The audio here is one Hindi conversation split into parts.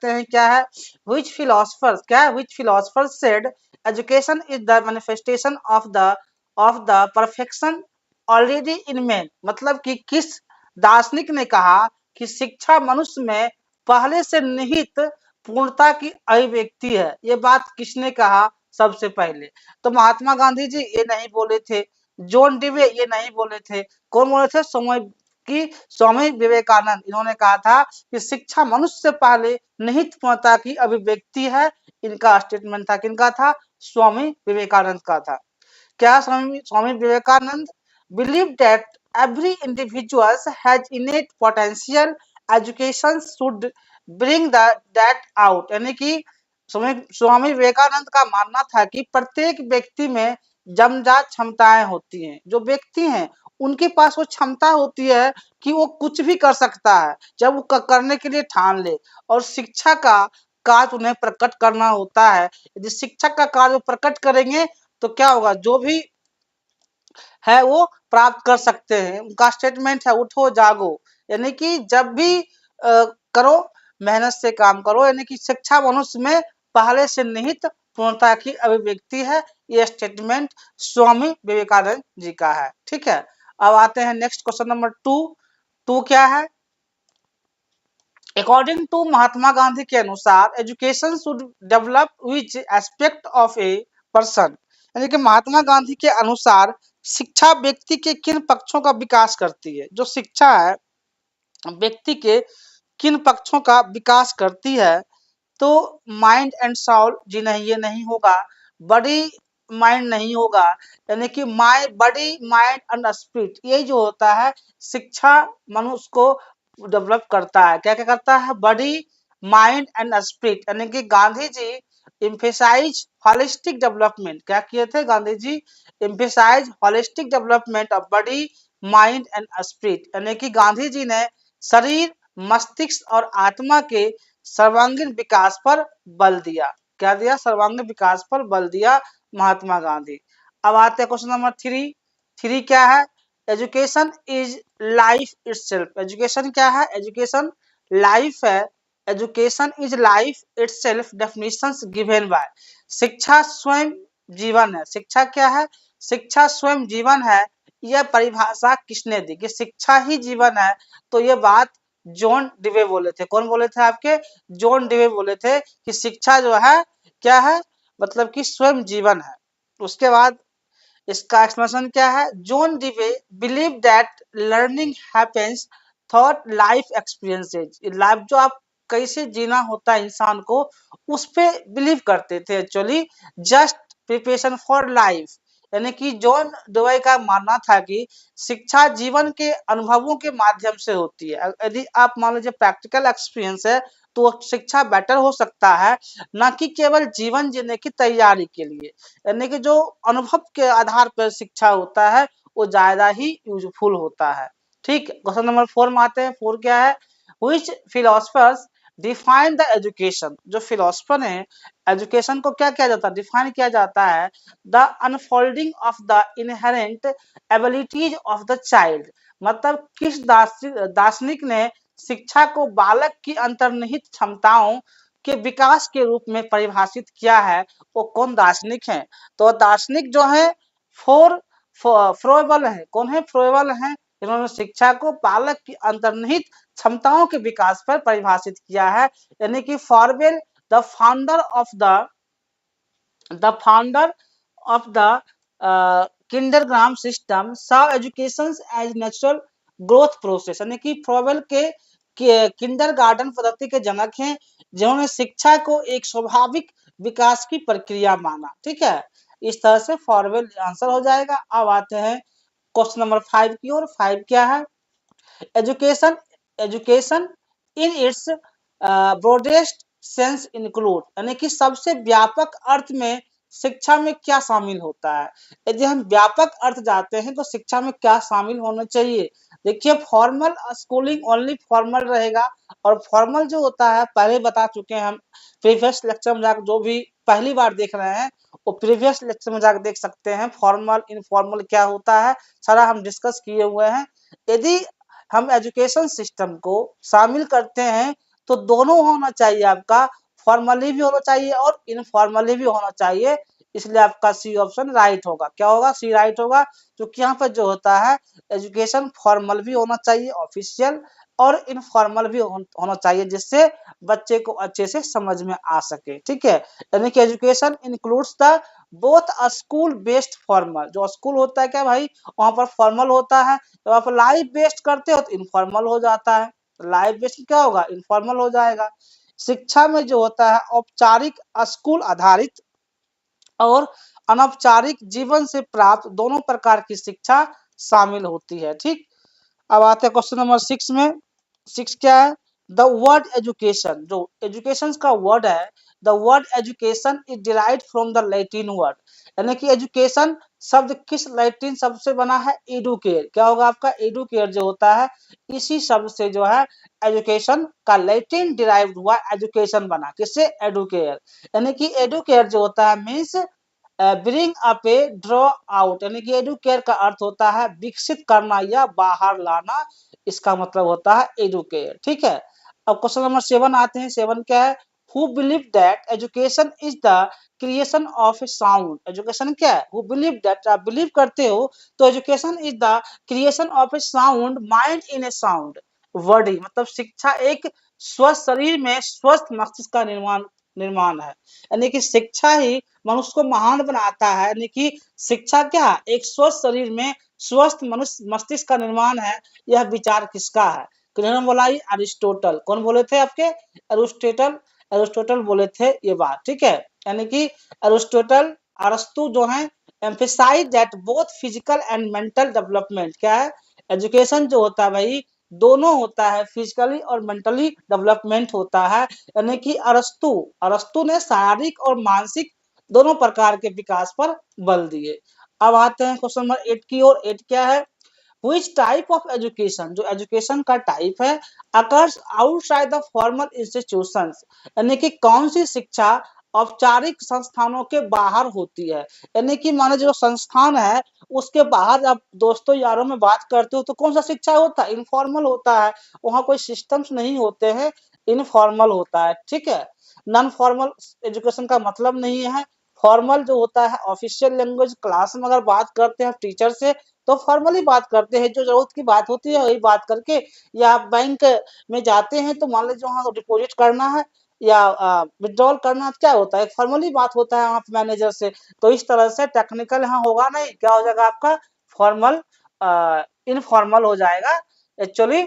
देखते हैं क्या है, which philosophers, क्या है, which philosophers said education is the manifestation of the perfection already in man। मतलब कि किस दार्शनिक ने कहा कि शिक्षा मनुष्य में पहले से निहित पूर्णता की अभिव्यक्ति है। ये बात किसने कहा सबसे पहले? तो महात्मा गांधी जी ये नहीं बोले थे, जॉन डिवे ये नहीं बोले थे, कौन बोले थे? स्वामी विवेकानंद। इन्होंने कहा था कि शिक्षा मनुष्य से पहले निहित पूर्णता की अभिव्यक्ति है। इनका स्टेटमेंट था, किनका था? स्वामी विवेकानंद का था। क्या Swami Vivekananda believe that every individual has innate potential, education should bring that out। यानी कि स्वामी विवेकानंद का मानना था कि प्रत्येक व्यक्ति में जन्मजात क्षमताएं होती हैं। जो व्यक्ति हैं उनके पास वो क्षमता होती है कि वो कुछ भी कर सकता है जब वो करने के लिए ठान ले, और शिक्षा का कार्य उन्हें प्रकट करना होता है। यदि शिक्षक का कार्य प्रकट करेंगे तो क्या होगा? जो भी है वो प्राप्त कर सकते हैं। उनका स्टेटमेंट है उठो जागो, यानी कि जब भी करो, मेहनत से काम करो, यानी कि शिक्षा मनुष्य में पहले से निहित पूर्णता की अभिव्यक्ति है। ये स्टेटमेंट स्वामी विवेकानंद जी का है। ठीक है, अब आते हैं नेक्स्ट क्वेश्चन नंबर 2 क्या है? अकॉर्डिंग टू महात्मा गांधी के अनुसार education should develop which aspect of a person. यानी कि महात्मा गांधी के अनुसार शिक्षा व्यक्ति के किन पक्षों का विकास करती है? जो शिक्षा है व्यक्ति के किन पक्षों का विकास करती है? तो माइंड एंड सोल जी नहीं, ये नहीं होगा। बॉडी माइंड नहीं होगा, यानी कि बॉडी माइंड एंड स्पिरिट, ये जो होता है शिक्षा मनुष्य को डेवलप करता है। क्या क्या करता है? Body mind and spirit. यानी कि Gandhi ji emphasise holistic development. क्या किए थे Gandhi ji? Emphasise holistic development of body mind and spirit. यानी कि गांधी जी ने शरीर, मस्तिष्क और आत्मा के सर्वांगीण विकास पर बल दिया। क्या दिया? सर्वांगीण विकास पर बल दिया महात्मा गांधी। अब आते हैं क्वेश्चन नंबर 3 क्या है? Education is life itself. Education क्या है? एजुकेशन लाइफ है। Education is life itself definitions given by. शिक्षा स्वयं जीवन है। शिक्षा क्या है? शिक्षा स्वयं जीवन है। यह परिभाषा किसने दी कि शिक्षा ही जीवन है? तो ये बात जॉन डिवे बोले थे। कौन बोले थे आपके? जॉन डिवे बोले थे कि शिक्षा जो है क्या है, मतलब कि स्वयं जीवन है। उसके बाद इसका एक्सप्लेनेशन क्या है? John Dewey believe that learning happens thought life experiences. Life जो आप कैसे जीना होता है इंसान को, उस पे बिलीव करते थे actually. Just preparation for life, यानी कि जॉन डिवे का मानना था कि शिक्षा जीवन के अनुभवों के माध्यम से होती है। यदि आप मान लीजिए प्रैक्टिकल एक्सपीरियंस है तो शिक्षा बेटर हो सकता है, ना कि केवल जीवन जीने की तैयारी के लिए। यानी कि जो अनुभव के आधार पर शिक्षा होता है वो ज्यादा ही यूजफुल होता है। ठीक, क्वेश्चन नंबर 4 में आते हैं। 4 क्या है? Which philosophers define the education. जो फिलोसफर है एजुकेशन को क्या किया जाता है? डिफाइन किया जाता है the unfolding of the inherent abilities of the child. मतलब किस दार्शनिक ने शिक्षा को बालक की अंतर्निहित क्षमताओं के विकास के रूप में परिभाषित किया है? वो कौन दार्शनिक है? तो दार्शनिक जो है फ्रोएबल है। कौन है? फ्रोएबल है। इन्होंने शिक्षा को बालक की अंतर्निहित क्षमताओं के विकास पर परिभाषित किया है। यानी कि Froebel the founder of the kindergarten system saw education as natural growth process. यानी कि फ्रोवेल के किंडरगार्टन पद्धति के जनक हैं, जिन्होंने शिक्षा को एक स्वाभाविक विकास की प्रक्रिया माना। ठीक है, इस तरह से फॉरवेल आंसर हो जाएगा। अब आते हैं क्वेश्चन नंबर 5 की ओर। 5 क्या है? Education in its broadest sense include. यानी कि सबसे व्यापक अर्थ में शिक्षा में क्या शामिल होता है? यदि हम व्यापक अर्थ जाते हैं तो शिक्षा में क्या शामिल होना चाहिए? देखिए, फॉर्मल स्कूलिंग ओनली फॉर्मल रहेगा, और फॉर्मल जो होता है पहले बता चुके हैं हम प्रीवियस लेक्चर में जाकर। जो भी पहली बार देख रहे हैं वो प्रीवियस लेक्चर में जाकर देख सकते हैं फॉर्मल इनफॉर्मल क्या होता है, सारा हम डिस्कस किए हुए हैं। यदि हम एजुकेशन सिस्टम को शामिल करते हैं तो दोनों होना चाहिए आपका, फॉर्मली भी होना चाहिए और इनफॉर्मली भी होना चाहिए, इसलिए आपका सी ऑप्शन राइट होगा। क्या होगा? सी राइट होगा, क्योंकि यहाँ पर जो होता है एजुकेशन फॉर्मल भी होना चाहिए, ऑफिशियल, और इनफॉर्मल भी होना चाहिए, जिससे बच्चे को अच्छे से समझ में आ सके। ठीक है, यानी कि education includes the both school based formal, जो स्कूल होता है क्या भाई, वहां पर फॉर्मल होता है, जब आप लाइव बेस्ड करते हो तो इनफॉर्मल हो जाता है, लाइव बेस्ड क्या होगा, इनफॉर्मल हो जाएगा। शिक्षा में जो होता है औपचारिक स्कूल आधारित और अनौपचारिक जीवन से प्राप्त दोनों प्रकार की शिक्षा शामिल होती है। ठीक, अब आते हैं क्वेश्चन नंबर 6 में। 6 क्या है? द वर्ड एजुकेशन, जो एजुकेशन का वर्ड है, the word education is derived from the Latin word, यानी कि एजुकेशन शब्द किस लैटिन शब्द से बना है? एडुकेट। क्या होगा आपका? एडुकेट जो होता है, इसी शब्द से जो है एजुकेशन का लैटिन डिराइव्ड हुआ, एजुकेशन बना, किससे? एडुकेट। यानी कि एडुकेट जो होता है means bring up A draw out, यानी कि एडुकेट का अर्थ होता है विकसित करना या बाहर लाना, इसका मतलब होता है एडुकेट। ठीक है, अब क्वेश्चन नंबर 7 आते हैं। 7 क्या है? Who believe that education is the creation of A sound, education क्या है? हु बिलीव दैट, आप बिलीव करते हो तो education is the creation of A sound mind in A sound body, मतलब शिक्षा एक स्वस्थ शरीर में स्वस्थ मस्तिष्क का निर्माण निर्माण है, यानी कि शिक्षा ही मनुष्य को महान बनाता है, यानी कि शिक्षा क्या? एक स्वस्थ शरीर में स्वस्थ मनुष्य मस्तिष्क का निर्माण है। यह विचार किसका है? किन्होंने बोला? ये अरिस्टोटल। कौन बोले थे आपके? अरिस्टोटल, अरिस्टोटल बोले थे ये बात। ठीक है, यानी कि अरिस्टोटल, अरस्तु जो है, emphasise that both physical and mental development, क्या है? एजुकेशन जो होता है भाई, दोनों होता है, फिजिकली और मेंटली डेवलपमेंट होता है, यानी कि अरस्तु, अरस्तु ने शारीरिक और मानसिक दोनों प्रकार के विकास पर बल दिए। अब आते हैं क्वेश्चन नंबर 8 की ओर। 8 क्या है? Which type of education, जो एजुकेशन का टाइप है, occurs outside the formal institutions, यानी कि कौन सी शिक्षा औपचारिक संस्थानों के बाहर होती है, यानी कि माने जो संस्थान है उसके बाहर आप दोस्तों यारों में बात करते हो तो कौन सा शिक्षा होता है? इनफॉर्मल होता है, वहां कोई सिस्टम्स नहीं होते हैं, इनफॉर्मल होता है। ठीक है, नॉन फॉर्मल एजुकेशन का मतलब नहीं है। फॉर्मल जो होता है ऑफिशियल लैंग्वेज, क्लास में अगर बात करते हैं टीचर से तो फॉर्मली बात करते हैं, जो जरूरत की बात होती है वही बात करके, या आप बैंक में जाते हैं तो मान लीजिए वहां डिपॉजिट करना है या विड्रॉल करना है, क्या होता है? एक फॉर्मली बात होता है वहां पे मैनेजर से। तो इस तरह से टेक्निकल यहाँ होगा नहीं, क्या हो जाएगा आपका? फॉर्मल इनफॉर्मल हो जाएगा। एक्चुअली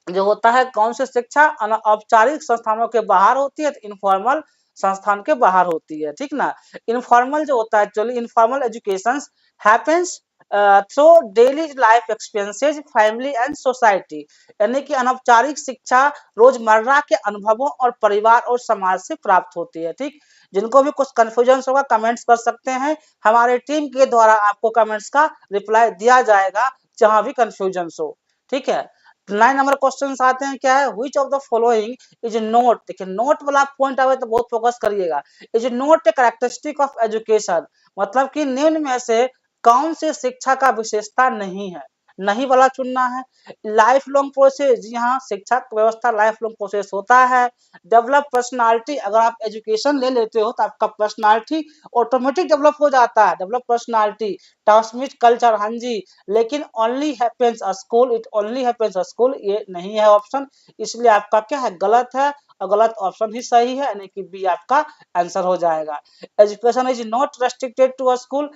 जो होता है कौन सी शिक्षा औपचारिक संस्थानों के बाहर होती है, तो इनफॉर्मल संस्थान के बाहर होती है। ठीक ना, इनफॉर्मल जो होता है, actually informal education happens through daily life experiences family and society, यानी कि अनौपचारिक शिक्षा रोजमर्रा के अनुभवों और परिवार और समाज से प्राप्त होती है। ठीक, जिनको भी कुछ कंफ्यूजन होगा कमेंट्स कर सकते हैं, हमारे टीम के द्वारा आपको कमेंट्स का रिप्लाई दिया जाएगा जहां भी कंफ्यूजन हो। ठीक है, 9 नंबर क्वेश्चन आते हैं। क्या है? Which of the following is note, देखिए नोट वाला पॉइंट आवे तो बहुत फोकस करिएगा, is note a characteristic of education, मतलब कि निम्न में से कौन सी शिक्षा का विशेषता नहीं है? नहीं वाला चुनना है। लाइफ लॉन्ग प्रोसेस, जी हाँ, शिक्षा व्यवस्था लाइफ लॉन्ग प्रोसेस होता है। डेवलप पर्सनालिटी, अगर आप एजुकेशन ले लेते हो तो आपका पर्सनालिटी ऑटोमेटिक डेवलप हो जाता है, डेवलप पर्सनालिटी। ट्रांसमिट कल्चर, हाँ जी, लेकिन only happens school, it only happens school, ये नहीं है ऑप्शन, इसलिए आपका क्या है? गलत है, और गलत ऑप्शन ही सही है, यानी कि बी आपका आंसर हो जाएगा। Education is not restricted to a school,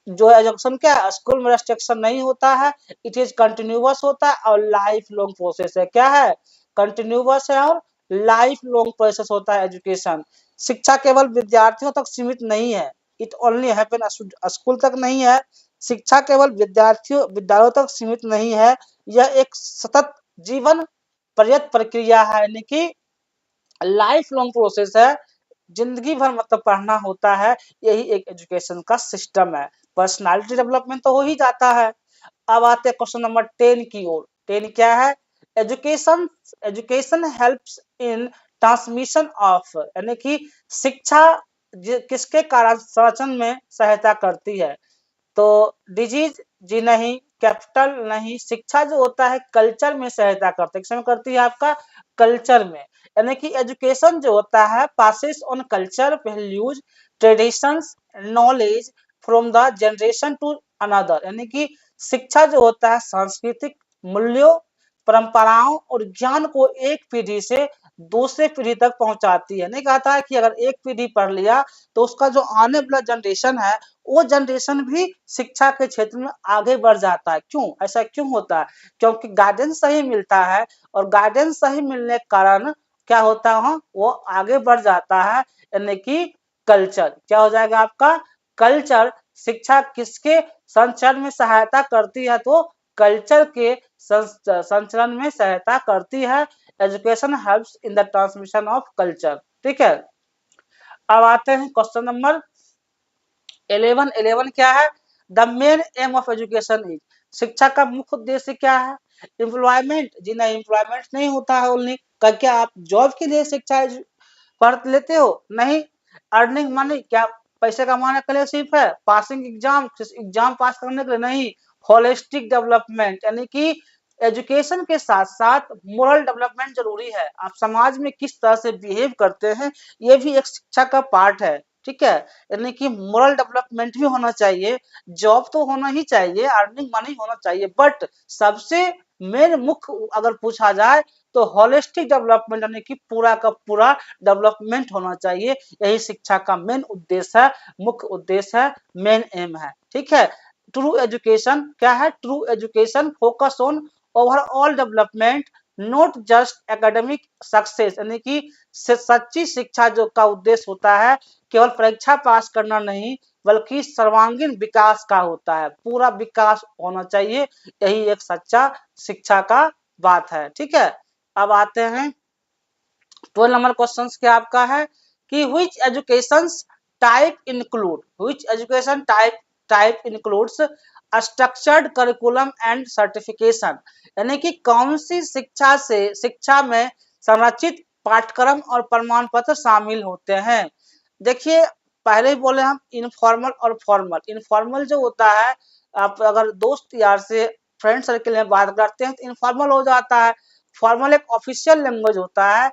जो एजुकेशन क्या है? स्कूल में रेस्ट्रिक्शन नहीं होता है, इट इज कंटिन्यूअस होता है और लाइफ लॉन्ग प्रोसेस है। क्या है? कंटिन्यूअस है और लाइफ लॉन्ग प्रोसेस होता है एजुकेशन। शिक्षा केवल विद्यार्थियों तक सीमित नहीं है, इट ओनली हैपन, स्कूल तक नहीं है, शिक्षा केवल विद्यालयों तक सीमित नहीं है, यह एक सतत जीवन पर्यत प्रक्रिया है, यानी कि लाइफ लॉन्ग प्रोसेस है, जिंदगी भर मतलब पढ़ना होता है, यही एक एजुकेशन का सिस्टम है। पर्सनालिटी डेवलपमेंट तो हो ही जाता है। अब आते हैं क्वेश्चन नंबर 10 की ओर। 10 क्या है? Education, education helps in transmission of, यानी कि शिक्षा किसके कारण संरक्षण में सहायता करती है? तो डिजीज जी नहीं, कैपिटल नहीं, शिक्षा जो होता है कल्चर में सहायता करता है, किसमें करती है आपका कल्चर में, यानी कि एजुकेशन जो होता है passes on culture values traditions knowledge from the generation to another, यानी कि शिक्षा जो होता है सांस्कृतिक मूल्यों परंपराओं और ज्ञान को एक पीढ़ी से दूसरे पीढ़ी तक पहुंचाती है। नहीं कहता है कि अगर एक पीढ़ी पढ़ लिया तो उसका जो आने वाला जनरेशन है वो जनरेशन भी शिक्षा के क्षेत्र में आगे बढ़ जाता है। क्यों ऐसा क्यों होता है? क्योंकि गाइडेंस सही मिलता है और गाइडेंस सही मिलने के कारण क्या होता है वो आगे बढ़ जाता है, यानी कि कल्चर क्या हो जाएगा आपका कल्चर। शिक्षा किसके संचरण में सहायता करती है? तो कल्चर के संचरण में सहायता करती है। Education helps in the transmission of culture. ठीक है, अब आते हैं क्वेश्चन नंबर 11। 11 क्या है? The main aim of education is, शिक्षा का मुख्य उद्देश्य क्या है? एम्प्लॉयमेंट, जी नहीं, एम्प्लॉयमेंट नहीं होता है ओनली। क्या आप जॉब के लिए शिक्षा पढ़ लेते हो? नहीं। अर्निंग मनी, क्या पैसे कमाने के लिए सिर्फ है? पासिंग एग्जाम, एग्जाम पास करने के लिए नहीं। होलिस्टिक डेवलपमेंट, यानी कि एजुकेशन के साथ साथ मोरल डेवलपमेंट जरूरी है। आप समाज में किस तरह से बिहेव करते हैं ये भी एक शिक्षा का पार्ट है। ठीक है, यानी कि मोरल डेवलपमेंट भी होना चाहिए। जॉब तो होना ही चाहिए, अर्निंग मनी होना चाहिए, बट सबसे मेन मुख्य अगर पूछा जाए तो होलिस्टिक डेवलपमेंट, यानी कि पूरा का पूरा डेवलपमेंट होना चाहिए। यही शिक्षा का मेन उद्देश्य है, मुख्य उद्देश्य है, मेन एम है। ठीक है, ट्रू एजुकेशन क्या है? True education focus on overall development, not just academic success, यानी कि सच्ची शिक्षा जो का उद्देश्य होता है केवल परीक्षा पास करना नहीं बल्कि सर्वांगीण विकास का होता है। पूरा विकास होना चाहिए, यही एक सच्चा शिक्षा का बात है। ठीक है, अब आते हैं 12 नंबर क्वेश्चन क्या आपका है कि which education type include, which education type includes structured curriculum and certification, यानी कि कौन सी शिक्षा में संरचित पाठ्यक्रम और प्रमाण पत्र शामिल होते हैं? देखिए, पहले ही बोले हम इनफॉर्मल और फॉर्मल। इनफॉर्मल जो होता है, आप अगर दोस्त यार से फ्रेंड सर्कल में बात करते हैं तो इनफॉर्मल हो जाता है। फॉर्मल एक ऑफिशियल लैंग्वेज होता है।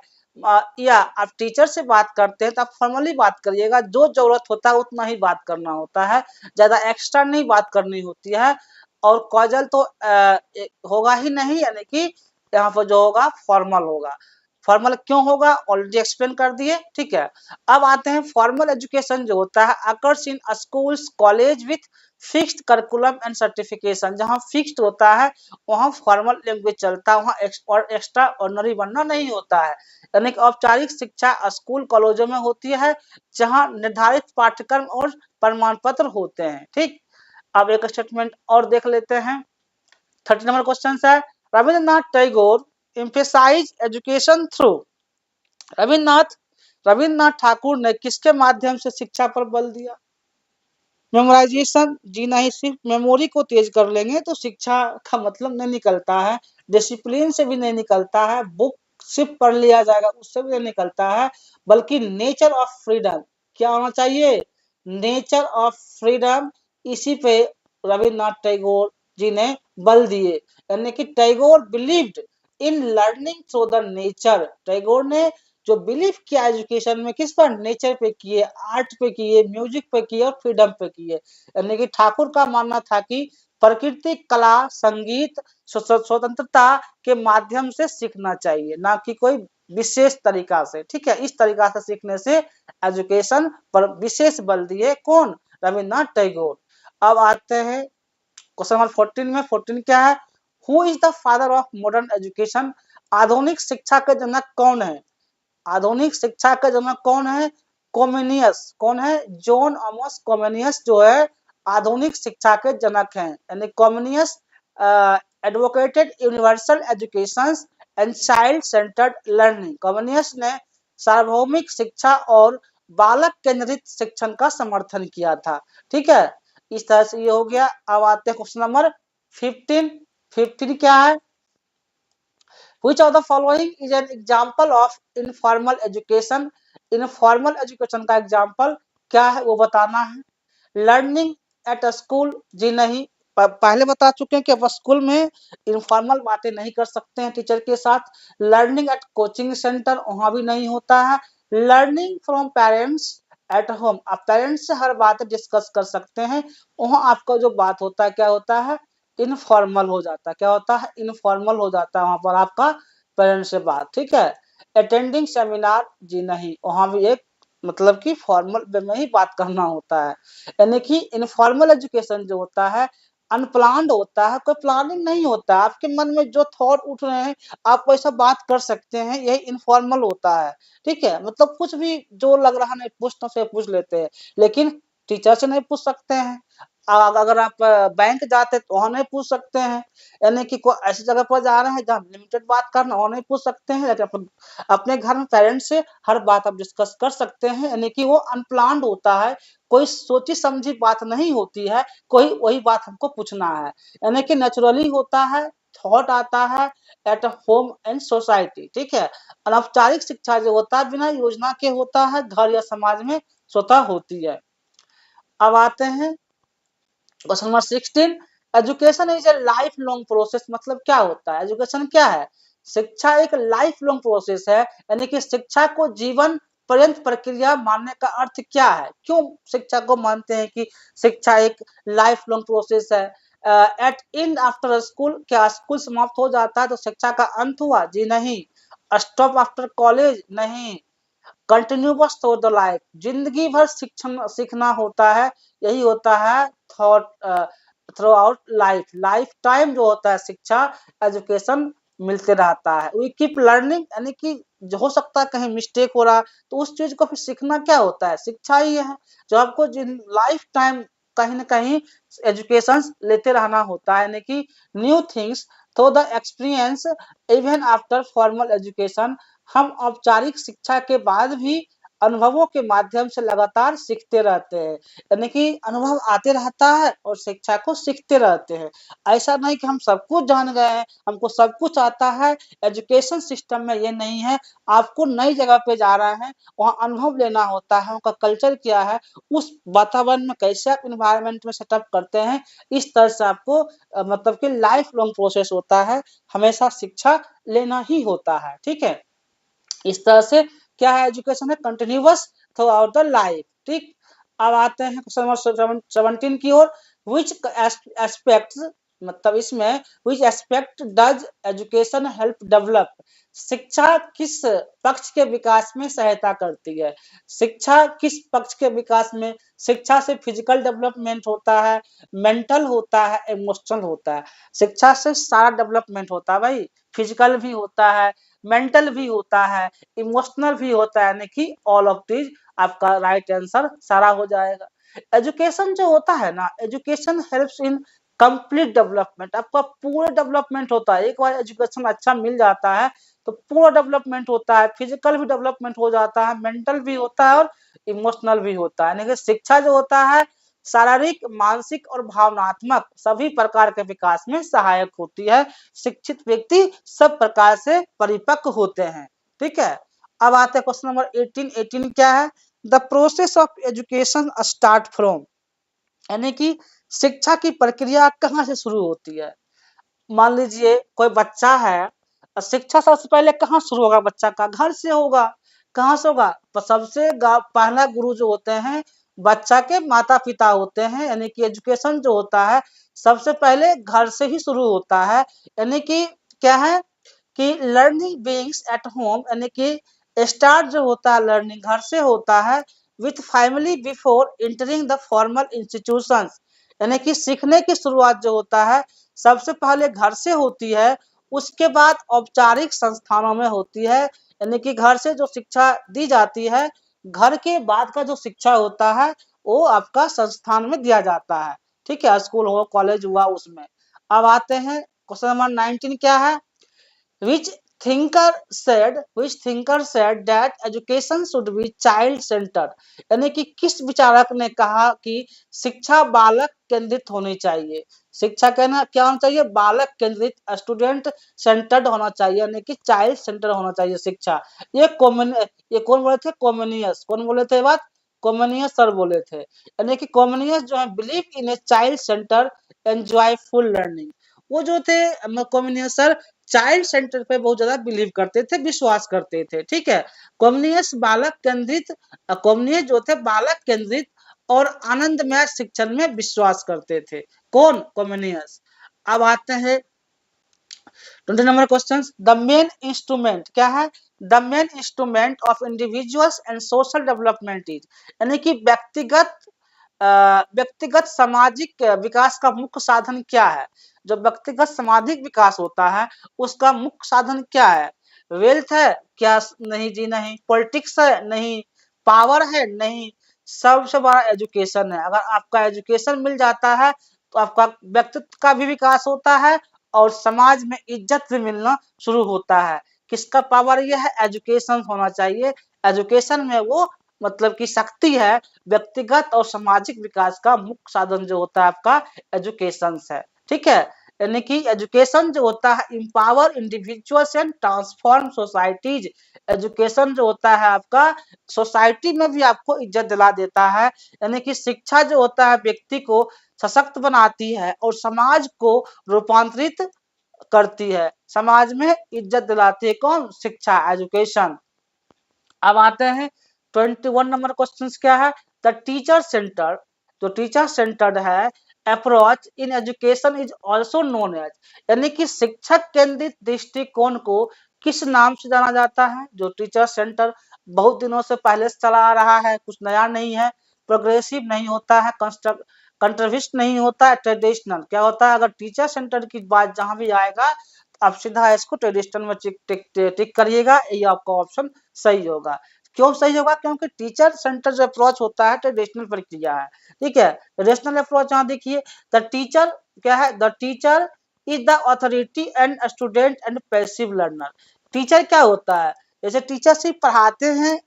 या आप टीचर से बात करते हैं तो आप फॉर्मली बात करिएगा, जो जरूरत होता है उतना ही बात करना होता है, ज्यादा एक्स्ट्रा नहीं बात करनी होती है। और कॉजल तो होगा ही नहीं, यानी कि यहाँ पर जो होगा फॉर्मल होगा। फॉर्मल क्यों होगा ऑलरेडी एक्सप्लेन कर दिए। ठीक है, अब आते हैं फॉर्मल एजुकेशन जो होता है occurs in schools college with fixed curriculum and certification, जहाँ फिक्स्ड होता है वहाँ फॉर्मल लैंग्वेज चलता है, वहाँ एक्स्ट्रा ऑर्डिनरी बनना नहीं होता है। यानी कि औपचारिक शिक्षा स्कूल कॉलेजों में होती है जहाँ निर्धारित पाठ्यक्रम और प्रमाण पत्र होते हैं। ठीक, अब एक स्टेटमेंट और देख लेते हैं। 30 नंबर क्वेश्चन है Rabindranath Tagore emphasise education through, Rabindranath Rabindranath Thakur ने किसके माध्यम से शिक्षा पर बल दिया? मेमोराइजेशन, जी नहीं, सिर्फ मेमोरी को तेज कर लेंगे तो शिक्षा का मतलब नहीं निकलता है। डिसिप्लिन से भी नहीं निकलता है, बुक सिर्फ पढ़ लिया जाएगा उससे भी नहीं निकलता है, बल्कि नेचर ऑफ फ्रीडम क्या होना चाहिए? नेचर ऑफ फ्रीडम, इसी पे रविन्द्रनाथ टैगोर जी ने बल दिए। यानी कि Tagore believed in learning through the nature, Tagore ने जो बिलीव किया एजुकेशन में किस पर? नेचर पे किए, आर्ट पे किए, म्यूजिक पे किए और फ्रीडम पे किए। यानी कि ठाकुर का मानना था कि प्रकृति कला संगीत स्वतंत्रता के माध्यम से सीखना चाहिए, ना कि कोई विशेष तरीका से। ठीक है, इस तरीका से सीखने से एजुकेशन पर विशेष बल दिए कौन? रविन्द्रनाथ टैगोर। अब आते हैं क्वेश्चन नंबर 14 में। 14 क्या है? Who is the father of modern education, आधुनिक शिक्षा के जनक कौन है? आधुनिक शिक्षा का जनक कौन है? कॉमेनियस। कौन है? जॉन अमोस कॉमेनियस जो है आधुनिक शिक्षा के जनक हैं। यानी Comenius advocated universal education and child centred learning, Comenius ने सार्वभौमिक शिक्षा और बालक केंद्रित शिक्षण का समर्थन किया था। ठीक है, इस तरह से ये हो गया। अब आते हैं क्वेश्चन नंबर 15। 15 क्या है? Which of the following is an example of informal education? Informal education का एग्जाम्पल क्या है वो बताना है। लर्निंग एट स्कूल, जी नहीं। पहले बता चुके हैं कि आप स्कूल में इनफॉर्मल बातें नहीं कर सकते हैं टीचर के साथ। लर्निंग एट कोचिंग सेंटर वहाँ भी नहीं होता है। Learning from parents at home, आप पेरेंट्स से हर बात डिस्कस कर सकते हैं। वहाँ आपका जो बात होता है क्या होता है, इनफॉर्मल हो जाता है। क्या होता है, इनफॉर्मल हो जाता है वहाँ पर आपका पेरेंट्स से बात। ठीक है। अटेंडिंग सेमिनार, जी नहीं, वहाँ भी एक मतलब कि फॉर्मल वे में ही बात करना होता है। यानी कि इनफॉर्मल एजुकेशन जो होता है अनप्लान्ड होता है, कोई प्लानिंग नहीं होता है, आपके मन में जो थॉट उठ रहे हैं आप वैसा बात कर सकते हैं, यही इनफॉर्मल होता है। ठीक है, मतलब कुछ भी जो लग रहा नहीं पूछना से पूछ लेते हैं, लेकिन टीचर से नहीं पूछ सकते हैं। अगर आप बैंक जाते तो वहाँ नहीं पूछ सकते हैं। यानी कि कोई ऐसी जगह पर जा रहे हैं जहाँ लिमिटेड बात करना, वहाँ नहीं पूछ सकते हैं। लेकिन अपने घर में पेरेंट्स से हर बात आप डिस्कस कर सकते हैं। यानी कि वो अनप्लान्ड होता है, कोई सोची समझी बात नहीं होती है, कोई वही बात हमको पूछना है। यानी कि नेचुरली होता है, थॉट आता है एट होम एंड सोसाइटी। ठीक है। अनौपचारिक शिक्षा जो होता है बिना योजना के होता है, घर या समाज में स्वतः होती है। अब आते हैं question number 16। Education is a life long process, मतलब क्या होता है, एजुकेशन क्या है, शिक्षा एक लाइफ लॉन्ग प्रोसेस है। यानी कि शिक्षा को जीवन पर्यंत प्रक्रिया मानने का अर्थ क्या है, क्यों शिक्षा को मानते हैं कि शिक्षा एक लाइफ लॉन्ग प्रोसेस है। एट एंड आफ्टर स्कूल, क्या स्कूल समाप्त हो जाता है तो शिक्षा का अंत हुआ, जी नहीं। स्टॉप आफ्टर कॉलेज, नहीं। कंटिन्यूअस थ्रू द लाइफ, जिंदगी भर शिक्षण सीखना होता है, यही होता है thought through out life, life time जो होता है शिक्षा एजुकेशन मिलते रहता है। वी कीप लर्निंग, यानी कि जो हो सकता है कहीं मिस्टेक हो रहा तो उस चीज को फिर सीखना क्या होता है, शिक्षा ही है जो आपको जिन लाइफ टाइम कहीं ना कहीं एजुकेशन लेते रहना होता है। यानी कि new things through the experience even after formal education, हम औपचारिक शिक्षा के बाद भी अनुभवों के माध्यम से लगातार सीखते रहते हैं। यानी कि अनुभव आते रहता है और शिक्षा को सीखते रहते हैं। ऐसा नहीं कि हम सब कुछ जान गए हैं, हमको सब कुछ आता है। एजुकेशन सिस्टम में ये नहीं है। आपको नई जगह पे जा रहे हैं, वहाँ अनुभव लेना होता है, उनका कल्चर क्या है, उस वातावरण में कैसे आप इन्वायरमेंट में सेटअप करते हैं। इस तरह से आपको मतलब कि लाइफ लॉन्ग प्रोसेस होता है, हमेशा शिक्षा लेना ही होता है। ठीक है। इस तरह से क्या है, एजुकेशन है continuous through out the life. ठीक। अब आते हैं क्वेश्चन नंबर 17 की ओर। विच एस्पेक्ट्स, मतलब इसमें which aspect does education help develop, शिक्षा किस पक्ष के विकास में सहायता करती है। शिक्षा किस पक्ष के विकास में, शिक्षा से फिजिकल डेवलपमेंट होता है, मेंटल होता है, इमोशनल होता है। शिक्षा से सारा डेवलपमेंट होता है भाई, फिजिकल भी होता है, मेंटल भी होता है, इमोशनल भी होता है। यानी कि ऑल ऑफ दीज आपका राइट आंसर सारा हो जाएगा। एजुकेशन जो होता है ना, education helps in complete development, आपका पूरा डेवलपमेंट होता है। एक बार एजुकेशन अच्छा मिल जाता है तो पूरा डेवलपमेंट होता है, फिजिकल भी डेवलपमेंट हो जाता है, मेंटल भी होता है और इमोशनल भी होता है। यानी कि शिक्षा जो होता है शारीरिक, मानसिक और भावनात्मक सभी प्रकार के विकास में सहायक होती है। शिक्षित व्यक्ति सब प्रकार से परिपक्व होते हैं। ठीक है। अब आते हैं क्वेश्चन नंबर 18। 18 क्या है, the process of education start from, यानी कि शिक्षा की प्रक्रिया कहाँ से शुरू होती है। मान लीजिए कोई बच्चा है, शिक्षा सबसे पहले कहाँ शुरू होगा, बच्चा का घर से होगा। कहाँ से होगा, तो सबसे पहला गुरु जो होते हैं बच्चा के माता पिता होते हैं। यानी कि एजुकेशन जो होता है सबसे पहले घर से ही शुरू होता है। यानी कि क्या है कि लर्निंग बीइंग्स एट होम, यानी कि स्टार्ट जो होता है लर्निंग घर से होता है, with family before entering the formal institutions, यानी कि सीखने की शुरुआत जो होता है सबसे पहले घर से होती है, उसके बाद औपचारिक संस्थानों में होती है। यानी कि घर से जो शिक्षा दी जाती है, घर के बाद का जो शिक्षा होता है वो आपका संस्थान में दिया जाता है। ठीक है, स्कूल हो, कॉलेज हुआ, उसमें। अब आते हैं क्वेश्चन नंबर 19 क्या है, which which thinker said that education should be child centered, यानी कि किस विचारक ने कहा कि शिक्षा बालक केंद्रित होनी चाहिए। शिक्षा कहना क्या होना चाहिए, बालक केंद्रित, स्टूडेंट सेंटर्ड होना चाहिए, यानी कि चाइल्ड सेंटर होना चाहिए शिक्षा। ये कॉमन, ये कौन बोले थे, कॉमनियस। कौन बोले थे बात, कॉमनियस सर बोले थे, यानी कि कॉमनियस जो है believe in a child centre enjoyful learning. वो जो थे कॉमनियस सर चाइल्ड सेंटर पे बहुत ज्यादा बिलीव करते थे, विश्वास करते थे, ठीक है। कॉमनियस बालक केंद्रित, कॉमनियस जो थे बालक केंद्रित और आनंदमय शिक्षण में विश्वास करते थे। कौन? कॉमनियस। अब आते हैं 20 number question. The main instrument क्या है? The main instrument of individuals and social development is, यानी कि व्यक्तिगत सामाजिक विकास का मुख्य साधन क्या है? जो व्यक्तिगत सामाजिक विकास होता है उसका मुख्य साधन क्या है? वेल्थ है क्या? नहीं जी नहीं। पॉलिटिक्स है? नहीं। पावर है? नहीं। सबसे बड़ा एजुकेशन है। अगर आपका एजुकेशन मिल जाता है तो आपका व्यक्तित्व का भी विकास होता है और समाज में इज्जत भी मिलना शुरू होता है। किसका पावर ये है? एजुकेशन होना चाहिए। एजुकेशन में वो मतलब की शक्ति है। व्यक्तिगत और सामाजिक विकास का मुख्य साधन जो होता है आपका एजुकेशन है, ठीक है। यानी कि एजुकेशन जो होता है empower individuals and transform societies. Education जो होता है आपका सोसाइटी में भी आपको इज्जत दिला देता है। यानी कि शिक्षा जो होता है व्यक्ति को सशक्त बनाती है और समाज को रूपांतरित करती है। समाज में इज्जत दिलाती है कौन? शिक्षा, एजुकेशन। अब आते हैं 21 नंबर क्वेश्चन क्या है? द टीचर सेंटर, जो टीचर सेंटर्ड है approach in education is also known as, यानी कि शिक्षक केंद्रित दृष्टिकोण को किस नाम से जाना जाता है? जो टीचर सेंटर बहुत दिनों से पहले से चला आ रहा है, कुछ नया नहीं है, प्रोग्रेसिव नहीं होता है, कंट्रोविस्ट नहीं होता है, ट्रेडिशनल क्या होता है? अगर टीचर सेंटर की बात जहां भी आएगा आप सीधा इसको ट्रेडिशनल में टिक करिएगा, ये आपका ऑप्शन सही होगा। क्यों सही होगा? क्योंकि टीचर सेंटर जो अप्रोच होता है ट्रेडिशनल प्रक्रिया है, ठीक है। ट्रेडिशनल अप्रोच यहाँ देखिए, द टीचर क्या है? The teacher is the authority and student and passive learner. Teacher क्या होता है? जैसे टीचर सिर्फ पढ़ाते हैं,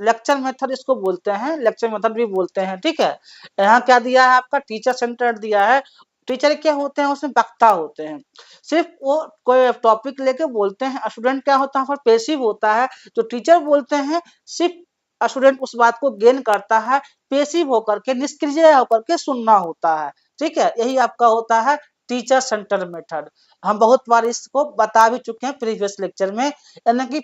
लेक्चर मेथड इसको बोलते हैं, लेक्चर मेथड भी बोलते हैं, ठीक है। यहाँ क्या दिया है आपका? टीचर सेंटर दिया है। टीचर क्या होते हैं? उसमें वक्ता होते हैं, सिर्फ वो कोई टॉपिक लेके बोलते हैं। स्टूडेंट क्या होता है? पर पेसिव होता है। जो टीचर बोलते हैं सिर्फ स्टूडेंट उस बात को गेन करता है, पेसिव होकर के, निष्क्रिय होकर के सुनना होता है, ठीक है। यही आपका होता है टीचर सेंटर मेथड। हम बहुत बार इसको बता भी चुके हैं प्रीवियस लेक्चर में। यानी कि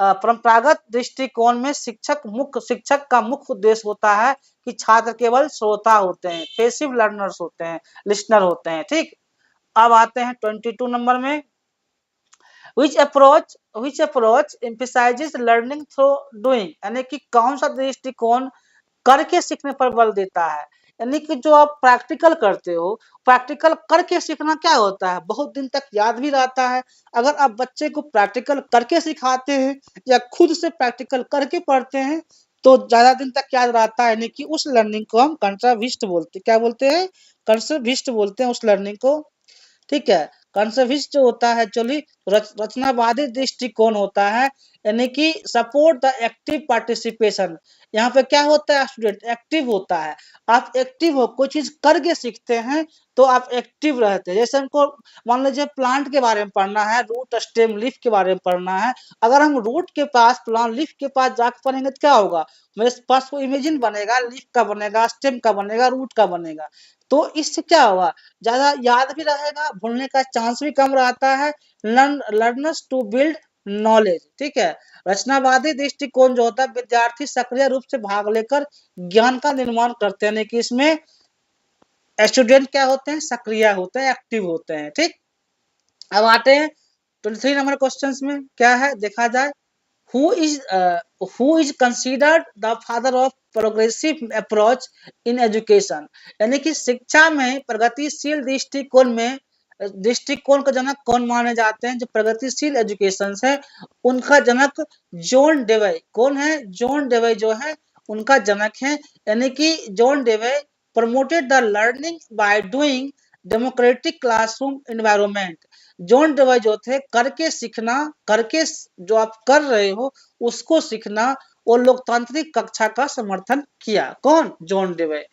परंपरागत दृष्टिकोण में शिक्षक का मुख्य उद्देश्य होता है कि छात्र केवल श्रोता होते हैं, पेसिव लर्नर्स होते हैं, लिसनर होते हैं, ठीक। अब आते हैं 22 नंबर में। which approach emphasizes learning through doing, यानी कि कौन सा दृष्टिकोण करके सीखने पर बल देता है? यानी कि जो आप प्रैक्टिकल करते हो, प्रैक्टिकल करके सीखना क्या होता है? बहुत दिन तक याद भी रहता है। अगर आप बच्चे को प्रैक्टिकल करके सिखाते हैं या खुद से प्रैक्टिकल करके पढ़ते हैं तो ज्यादा दिन तक याद रहता है। यानी कि उस लर्निंग को हम कंट्राविस्ट बोलते, क्या बोलते हैं? कंट्राविस्ट बोलते हैं उस लर्निंग को, ठीक है। कंसेप्ट जो होता है एक्चुअली रचनावादी दृष्टिकोण होता है, यानी कि सपोर्ट द एक्टिव पार्टिसिपेशन। यहाँ पे क्या होता है? स्टूडेंट एक्टिव होता है। आप एक्टिव हो, कोई चीज करके सीखते हैं तो आप एक्टिव रहते हैं। जैसे हमको मान लीजिए प्लांट के बारे में पढ़ना है, रूट स्टेम लीफ के बारे में पढ़ना है। अगर हम रूट के पास, प्लांट लीफ के पास जाकर पढ़ेंगे तो क्या होगा? मेरे पास वो इमेजिन बनेगा, लीफ का बनेगा, स्टेम का बनेगा, रूट का बनेगा। तो इससे क्या होगा? ज्यादा याद भी रहेगा, भूलने का चांस भी कम रहता है। लर्नर्स टू बिल्ड नॉलेज, ठीक है। रचनावादी दृष्टिकोण जो होता है विद्यार्थी सक्रिय रूप से भाग लेकर ज्ञान का निर्माण करते हैं, कि इसमें स्टूडेंट क्या होते हैं? सक्रिय होते हैं, एक्टिव होते हैं, ठीक। अब आते हैं 23 नंबर क्वेश्चन में। क्या है देखा जाए। Who is considered the father of progressive approach in education, यानी कि शिक्षा में प्रगतिशील दृष्टिकोण का जनक कौन माने जाते हैं? जो प्रगतिशील एजुकेशन है उनका जनक जॉन डेवे। कौन है? जॉन डेवे जो है उनका जनक है। यानी कि John Dewey promoted the learning by doing democratic classroom environment. John Dewey जो थे करके सीखना, करके जो आप कर रहे हो उसको सीखना, और लोकतांत्रिक कक्षा का समर्थन किया। कौन? जॉन डेवे।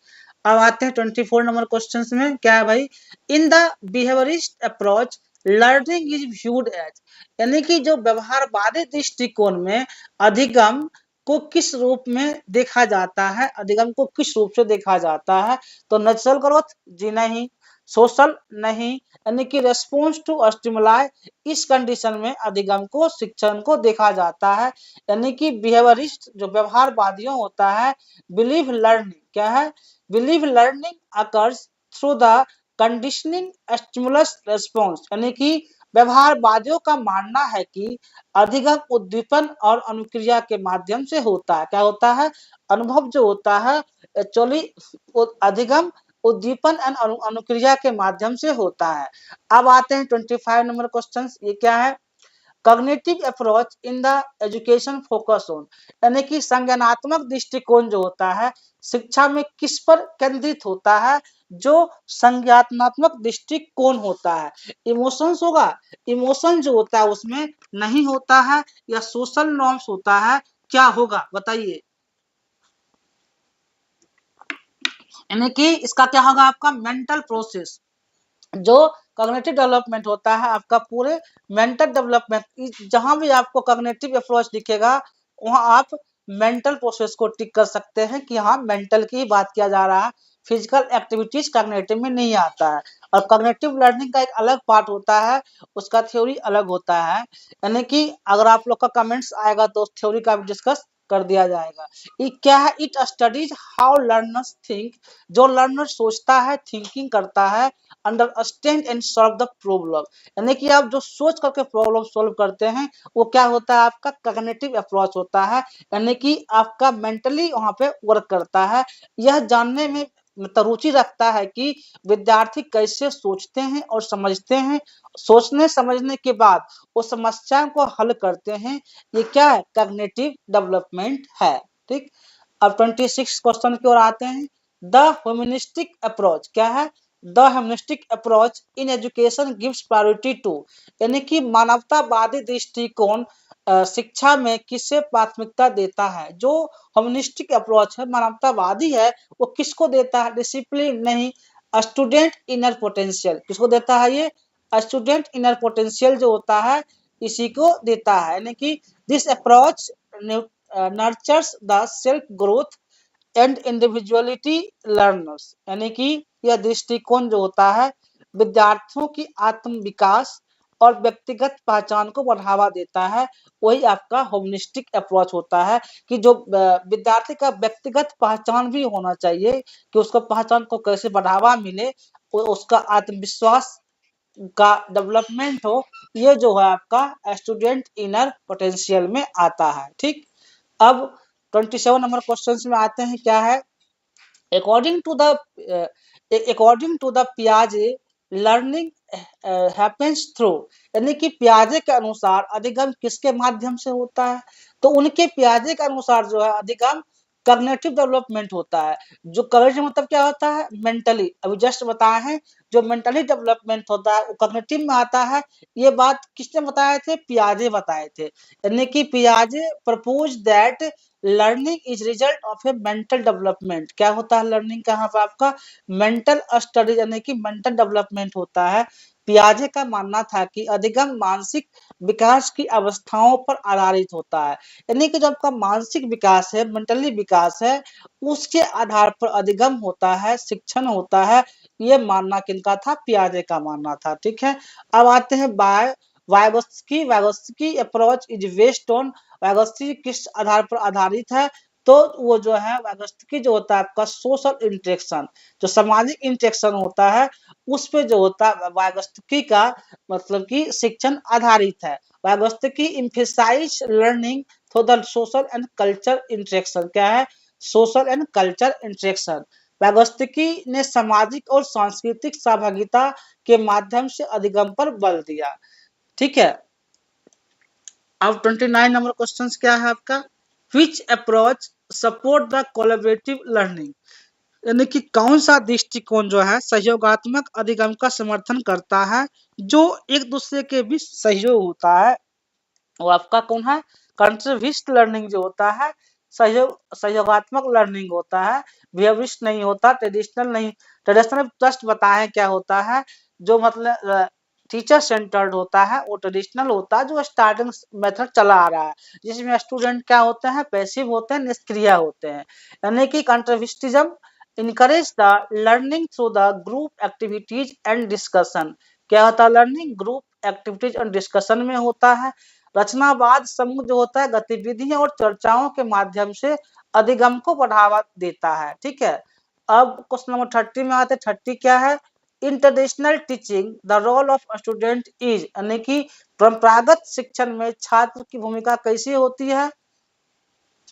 अब आते हैं 24 नंबर क्वेश्चन में। क्या है भाई? In the behaviourist approach learning is viewed as, यानी कि जो व्यवहारवादी दृष्टिकोण में अधिगम को किस रूप में देखा जाता है, अधिगम को किस रूप से देखा जाता है? तो नेचुरल ग्रोथ जी नहीं, सोशल नहीं, यानी कि रेस्पॉन्स टू स्टिमुलाई, इस कंडीशन में अधिगम को शिक्षण को देखा जाता है। यानी कि बिहेवियरिस्ट जो व्यवहारवादियों होता है, बिलीव लर्निंग क्या है, believe learning occurs through the conditioning stimulus response, यानी कि व्यवहारवादियों का मानना है कि अधिगम उद्दीपन और अनुक्रिया के माध्यम से होता है। क्या होता है? अनुभव जो होता है एक्चुअली अधिगम उद्दीपन एंड अनुक्रिया के माध्यम से होता है। अब आते हैं 25 नंबर क्वेश्चन। ये क्या है? Cognitive approach in the education focus on, यानी कि संज्ञानात्मक दृष्टिकोण जो होता है शिक्षा में किस पर केंद्रित होता है? जो संज्ञानात्मक दृष्टिकोण होता है, इमोशंस होगा, इमोशन जो होता है उसमें नहीं होता है, या सोशल नॉर्म्स होता है, क्या होगा बताइए? यानी कि इसका क्या होगा आपका? Mental process. जो कॉग्निटिव डेवलपमेंट होता है आपका पूरे मेंटल डेवलपमेंट, जहां भी आपको कॉग्निटिव अप्रोच दिखेगा वहां आप मेंटल प्रोसेस को टिक कर सकते हैं कि हाँ मेंटल की ही बात किया जा रहा है, फिजिकल एक्टिविटीज कॉग्निटिव में नहीं आता है। और कॉग्निटिव लर्निंग का एक अलग पार्ट होता है, उसका थ्योरी अलग होता है। यानी कि अगर आप लोग का कमेंट्स आएगा तो उस थ्योरी का भी डिस्कस कर दिया जाएगा। ये क्या है? It studies how learners think, जो लर्नर सोचता है, थिंकिंग करता है, understand and solve the problem, यानी कि आप जो सोच करके प्रॉब्लम सॉल्व करते हैं वो क्या होता है? आपका कॉग्निटिव अप्रोच होता है, यानी कि आपका मेंटली वहां पे वर्क करता है। यह जानने में मतलब रुचि रखता है कि विद्यार्थी कैसे सोचते हैं और समझते हैं, सोचने समझने के बाद वो समस्या को हल करते हैं। ये क्या है? कॉग्निटिव डेवलपमेंट है। ठीक। अब 26 क्वेश्चन की ओर आते हैं। द ह्यूमनिस्टिक अप्रोच क्या है? The humanistic approach in education gives priority to, यानी कि मानवतावादी दृष्टिकोण शिक्षा में किसे प्राथमिकता देता है? जो ह्यूमनिस्टिक अप्रोच है, मानवतावादी है, वो किसको देता है? डिसिप्लिन नहीं, स्टूडेंट इनर पोटेंशियल। किसको देता है? ये स्टूडेंट इनर पोटेंशियल जो होता है इसी को देता है। यानी कि this approach nurtures the self growth and individuality learners, यानी कि यह दृष्टिकोण जो होता है विद्यार्थियों की आत्म विकास और व्यक्तिगत पहचान को बढ़ावा देता है। वही आपका ह्यूमनिस्टिक अप्रोच होता है कि जो विद्यार्थी का व्यक्तिगत पहचान भी होना चाहिए कि उसको पहचान को कैसे बढ़ावा मिले, उसका आत्मविश्वास का डेवलपमेंट हो, ये जो है आपका स्टूडेंट इनर पोटेंशियल में आता है। ठीक। अब 27 नंबर क्वेश्चन में आते हैं। क्या है? अकॉर्डिंग टू द पियाजे लर्निंग हैपेंस थ्रू, यानी कि पियाजे के अनुसार अधिगम किसके माध्यम से होता है? तो उनके पियाजे के अनुसार जो है अधिगम कॉग्निटिव डेवलपमेंट होता है। जो कॉग्निटिव मतलब क्या होता है? मेंटली, अभी जस्ट बताए हैं, जो मेंटली डेवलपमेंट होता है वो कॉग्निटिव में आता है। ये बात किसने बताए थे? पियाजे बताए थे। यानी कि पियाजे propose that learning is result of a mental development. क्या होता है लर्निंग का? यहाँ पर आपका मेंटल स्टडी यानी कि मेंटल डेवलपमेंट होता है। पियाजे का मानना था कि अधिगम मानसिक विकास की अवस्थाओं पर आधारित होता है, यानी कि जो आपका मानसिक विकास है, मेंटली विकास है, उसके आधार पर अधिगम होता है, शिक्षण होता है। ये मानना किनका था? पियाजे का मानना था। ठीक है। अब आते हैं Vygotsky. Vygotsky approach is based on, Vygotsky किस आधार पर आधारित है? तो वो जो है वाइगोत्स्की जो होता है आपका सोशल इंटरेक्शन, जो सामाजिक इंटरेक्शन होता है उस पे जो होता है वाइगोत्स्की का मतलब कि शिक्षण आधारित है। Vygotsky emphasise learning through the social and culture interaction. क्या है? Social and culture interaction. Vygotsky ने सामाजिक और सांस्कृतिक सहभागिता के माध्यम से अधिगम पर बल दिया। ठीक है। अब 29 नंबर क्वेश्चन क्या है आपका? Which approach support the collaborative learning, यानी कि कौन सा दृष्टिकोण जो है सहयोगात्मक अधिगम का समर्थन करता है, जो एक दूसरे के बीच सहयोग होता है वो आपका कौन है? कंट्रीब्यूस्ट लर्निंग जो होता है सहयोगात्मक लर्निंग होता है, बिहेवियरिस्ट नहीं होता, ट्रेडिशनल नहीं। ट्रेडिशनल जस्ट बताएं क्या होता है, जो मतलब टीचर सेंटर्ड होता है, वो ट्रेडिशनल होता है जो स्टार्टिंग मेथड चला आ रहा है, जिसमें स्टूडेंट क्या होते हैं, पैसिव होते हैं, निष्क्रिय होते हैं। यानी कि constructivism encourage the learning through the group activities and discussion. क्या होता है learning? Group activities and discussion में होता है। रचनावाद समूह जो होता है गतिविधियों और चर्चाओं के माध्यम से अधिगम को बढ़ावा देता है। ठीक है, अब क्वेश्चन नंबर 30 में आते हैं। 30 क्या है? In traditional teaching the role of student is, यानी कि परंपरागत शिक्षण में छात्र की भूमिका कैसी होती है?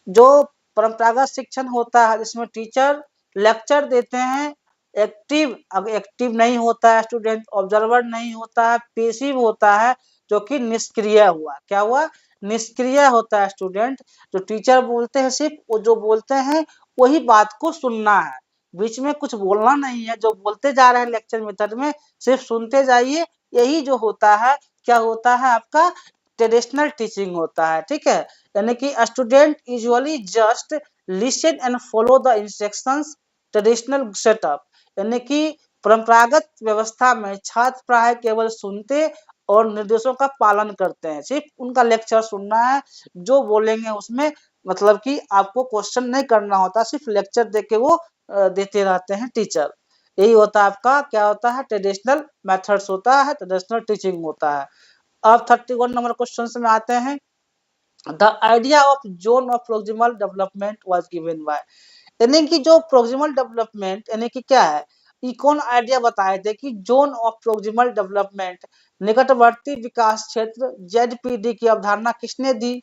जो परंपरागत शिक्षण होता है जिसमें टीचर लेक्चर देते हैं, एक्टिव, अब एक्टिव नहीं होता है स्टूडेंट, ऑब्जर्वर नहीं होता है, पेसिव होता है, जो कि निष्क्रिय हुआ। क्या हुआ? निष्क्रिय होता है स्टूडेंट। जो टीचर बोलते हैं सिर्फ वो जो बोलते हैं वही बात को सुनना है, बीच में कुछ बोलना नहीं है। जो बोलते जा रहे हैं लेक्चर मेथड में सिर्फ सुनते जाइए, यही जो होता है क्या होता है आपका ट्रेडिशनल टीचिंग होता है। ठीक है, यानी कि student usually just listen and follow the instructions traditional setup, यानी कि परंपरागत व्यवस्था में छात्र प्राय केवल सुनते और निर्देशों का पालन करते हैं। सिर्फ उनका लेक्चर सुनना है, जो बोलेंगे उसमें मतलब कि आपको क्वेश्चन नहीं करना होता, सिर्फ लेक्चर दे के वो देते रहते हैं टीचर। यही होता है आपका क्या होता है ट्रेडिशनल मेथड्स होता है, ट्रेडिशनल टीचिंग होता है। अब 31 नंबर क्वेश्चन में आते हैं। The idea of zone of proximal development was given by, यानी कि जो प्रोक्सिमल डेवलपमेंट यानी कि क्या है, ये कौन आइडिया बताए थे कि जोन ऑफ प्रोक्सिमल डेवलपमेंट निकटवर्ती विकास क्षेत्र जेडपीडी की अवधारणा किसने दी?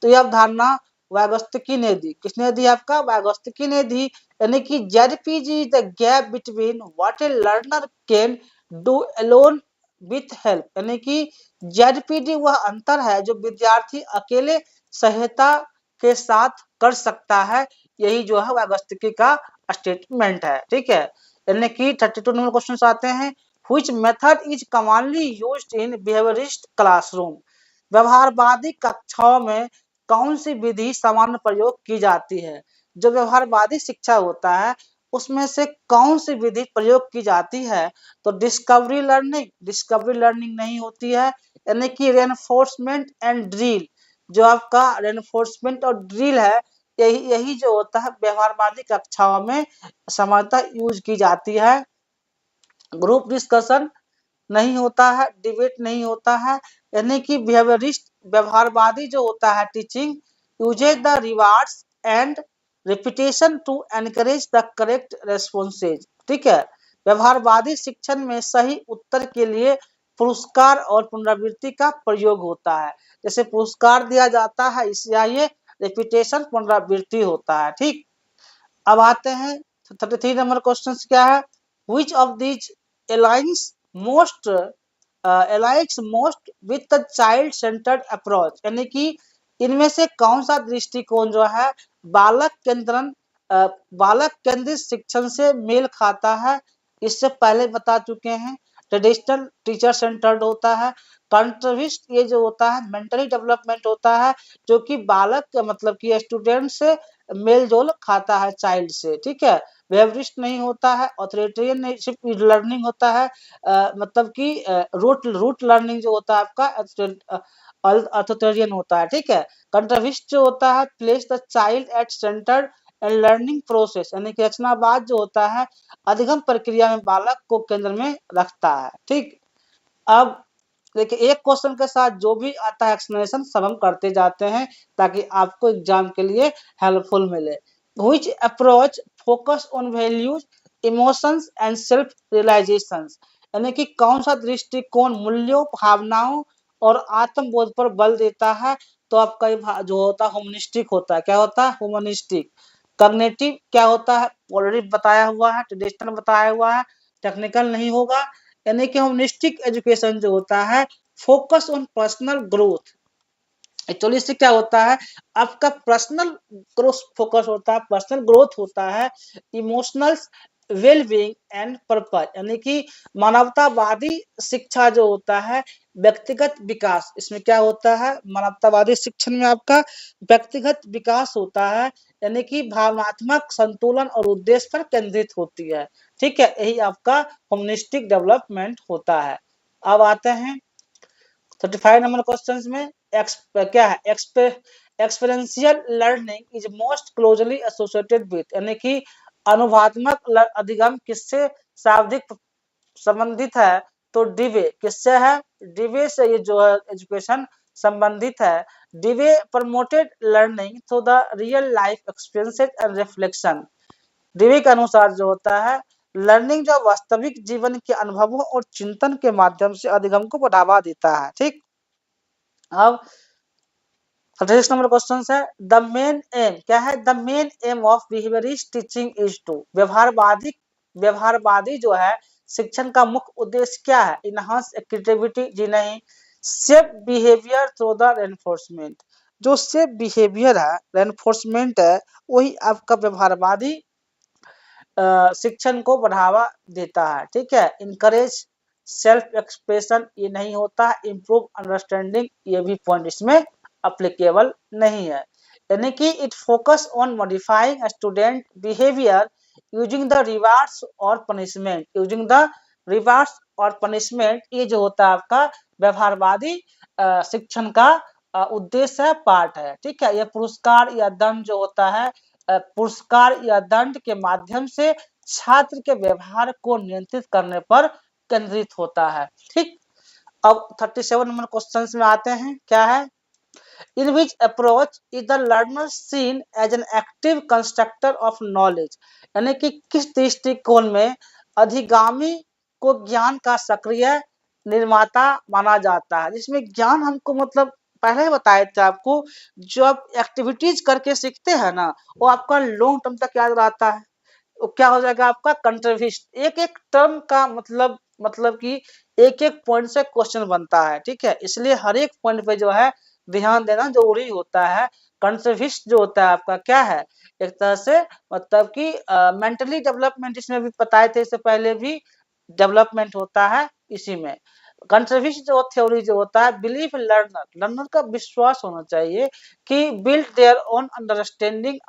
तो यह अवधारणा वागोस्की ने दी। किसने दी? आपका वागोस्की ने दी। यानी कि ZPD is the gap between what a learner can do alone with help, यानी कि जेडपीडी वह अंतर है जो विद्यार्थी अकेले सहायता के साथ कर सकता है। यही जो है वागोस्की का स्टेटमेंट है। ठीक है, यानी कि 32 नंबर क्वेश्चन आते हैं। Which method is commonly used in behaviourist classroom, व्यवहारवादी कक्षाओं में कौन सी विधि सामान्य प्रयोग की जाती है? जो व्यवहारवादी शिक्षा होता है उसमें से कौन सी विधि प्रयोग की जाती है? तो डिस्कवरी लर्निंग, डिस्कवरी लर्निंग नहीं होती है, यानी कि रेनफोर्समेंट एंड ड्रिल, जो आपका रेनफोर्समेंट और ड्रिल है, यही यही जो होता है व्यवहारवादी कक्षाओं में सामान्यतः यूज की जाती है। ग्रुप डिस्कशन नहीं होता है, डिबेट नहीं होता है, यानी कि बिहेवियरिस्ट व्यवहारवादी जो होता है teaching uses the rewards and repetition to encourage the correct responses. ठीक है, व्यवहारवादी शिक्षण में सही उत्तर के लिए पुरस्कार और पुनरावृत्ति का प्रयोग होता है। जैसे पुरस्कार दिया जाता है, इसलिए ये रिपीटेशन पुनरावृत्ति होता है। ठीक, अब आते हैं 33 नंबर क्वेश्चन क्या है? Which of these aligns most aligns most with the child centered approach, यानी कि इनमें से कौन सा दृष्टिकोण जो है बालक केंद्रन बालक केंद्रित शिक्षण से मेल खाता है? इससे पहले बता चुके हैं। ट्रेडिशनल टीचर सेंटर्ड होता है। कंट्रविस्ट ये जो होता है मेंटली डेवलपमेंट होता है, जो कि बालक मतलब कि स्टूडेंट से मेल जोल खाता है चाइल्ड से। ठीक है, बेहवियरिस्ट नहीं होता है, ऑथोरिटेरियन नहीं, सिर्फ लर्निंग होता है, मतलब कि रूट लर्निंग जो होता है आपका ऑथोरिटेरियन होता है। ठीक है, कंट्रविस्ट जो होता है place the child at centre and learning process, यानी कि रचनावाद जो होता है अधिगम प्रक्रिया में बालक को केंद्र में रखता है। ठीक, अब देखिए एक क्वेश्चन के साथ जो भी आता है एक्सप्लेनेशन सब हम करते जाते हैं ताकि आपको एग्जाम के लिए हेल्पफुल मिले। Which approach focus on values emotions and self realisations, यानी कि कौन सा दृष्टिकोण मूल्यों भावनाओं और आत्मबोध पर बल देता है? तो आपका ये जो होता है ह्यूमनिस्टिक होता है। क्या होता है? ह्यूमनिस्टिक। कॉग्निटिव क्या होता है? ऑलरेडी बताया हुआ है, ट्रेडिशनल बताया हुआ है, टेक्निकल नहीं होगा। यानी कि होमनिस्टिक एजुकेशन जो होता है focus on personal growth, actually इससे क्या होता है आपका पर्सनल ग्रोथ फोकस होता है, पर्सनल ग्रोथ होता है, emotional well being and purpose, यानी कि मानवतावादी शिक्षा जो होता है व्यक्तिगत विकास। इसमें क्या होता है मानवतावादी शिक्षण में आपका व्यक्तिगत विकास होता है, यानी कि भावनात्मक संतुलन और उद्देश्य पर केंद्रित होती है। ठीक है, यही आपका ह्यूमनिस्टिक डेवलपमेंट होता है। अब आते हैं 35 नंबर क्वेश्चन में। क्या है experiential learning is most closely associated with, यानी कि अनुभवात्मक अधिगम किससे शाब्दिक संबंधित है? तो डिवे किससे है? डिवे से ये जो है एजुकेशन संबंधित है। Dewey promoted learning through the real life experiences and reflection. Dewey के अनुसार जो होता है लर्निंग जो वास्तविक जीवन के अनुभवों और चिंतन के माध्यम से अधिगम को बढ़ावा देता है। ठीक, अब 38 नंबर क्वेश्चन है द मेन एम, क्या है? The main aim of behaviourist teaching is to, व्यवहारवादी जो है शिक्षण का मुख्य उद्देश्य क्या है? इनहांस क्रिएटिविटी, जी नहीं। Safe behaviour through the reinforcement, जो सेफ बिहेवियर है, रेनफोर्समेंट है, वही आपका व्यवहारवादी शिक्षण को बढ़ावा देता है। ठीक है, इनकरेज सेल्फ एक्सप्रेशन, ये नहीं होता है। इम्प्रूव अंडरस्टैंडिंग, ये भी पॉइंट इसमें अप्लीकेबल नहीं है। यानी कि it focus on modifying student behaviour using the rewards और पनिशमेंट, यूजिंग द रिवार्ड्स और पनिशमेंट, ये जो होता है आपका व्यवहारवादी शिक्षण का उद्देश्य है, पार्ट है। ठीक है, यह पुरस्कार या दंड जो होता है, पुरस्कार या दंड के माध्यम से छात्र के व्यवहार को नियंत्रित करने पर केंद्रित होता है। ठीक, अब 37 नंबर क्वेश्चन में आते हैं। क्या है? In which approach is the learner seen as an active constructor of knowledge, यानी कि किस दृष्टिकोण में अधिगामी को ज्ञान का सक्रिय निर्माता माना जाता है? जिसमें ज्ञान हमको मतलब पहले बताए थे आपको, जो आप एक्टिविटीज करके सीखते हैं ना, वो आपका लॉन्ग टर्म तक याद रहता है। वो क्या हो जाएगा आपका कंट्रीब्यूशन, एक एक टर्म का मतलब कि एक एक पॉइंट से क्वेश्चन बनता है। ठीक है, इसलिए हर एक पॉइंट पे जो है ध्यान देना जरूरी होता है। कंट्रीब्यूशन जो होता है आपका क्या है? एक तरह से मतलब कि मेंटली डेवलपमेंट, इसमें भी बताए थे इससे पहले भी, डेवलपमेंट होता है इसी में। कंट्रीब्यूशन जो थ्योरी जो होता है बिलीफ लर्नर का विश्वास होना चाहिए कि बिल्ड देयर ओन अंडरस्टैंडिंग,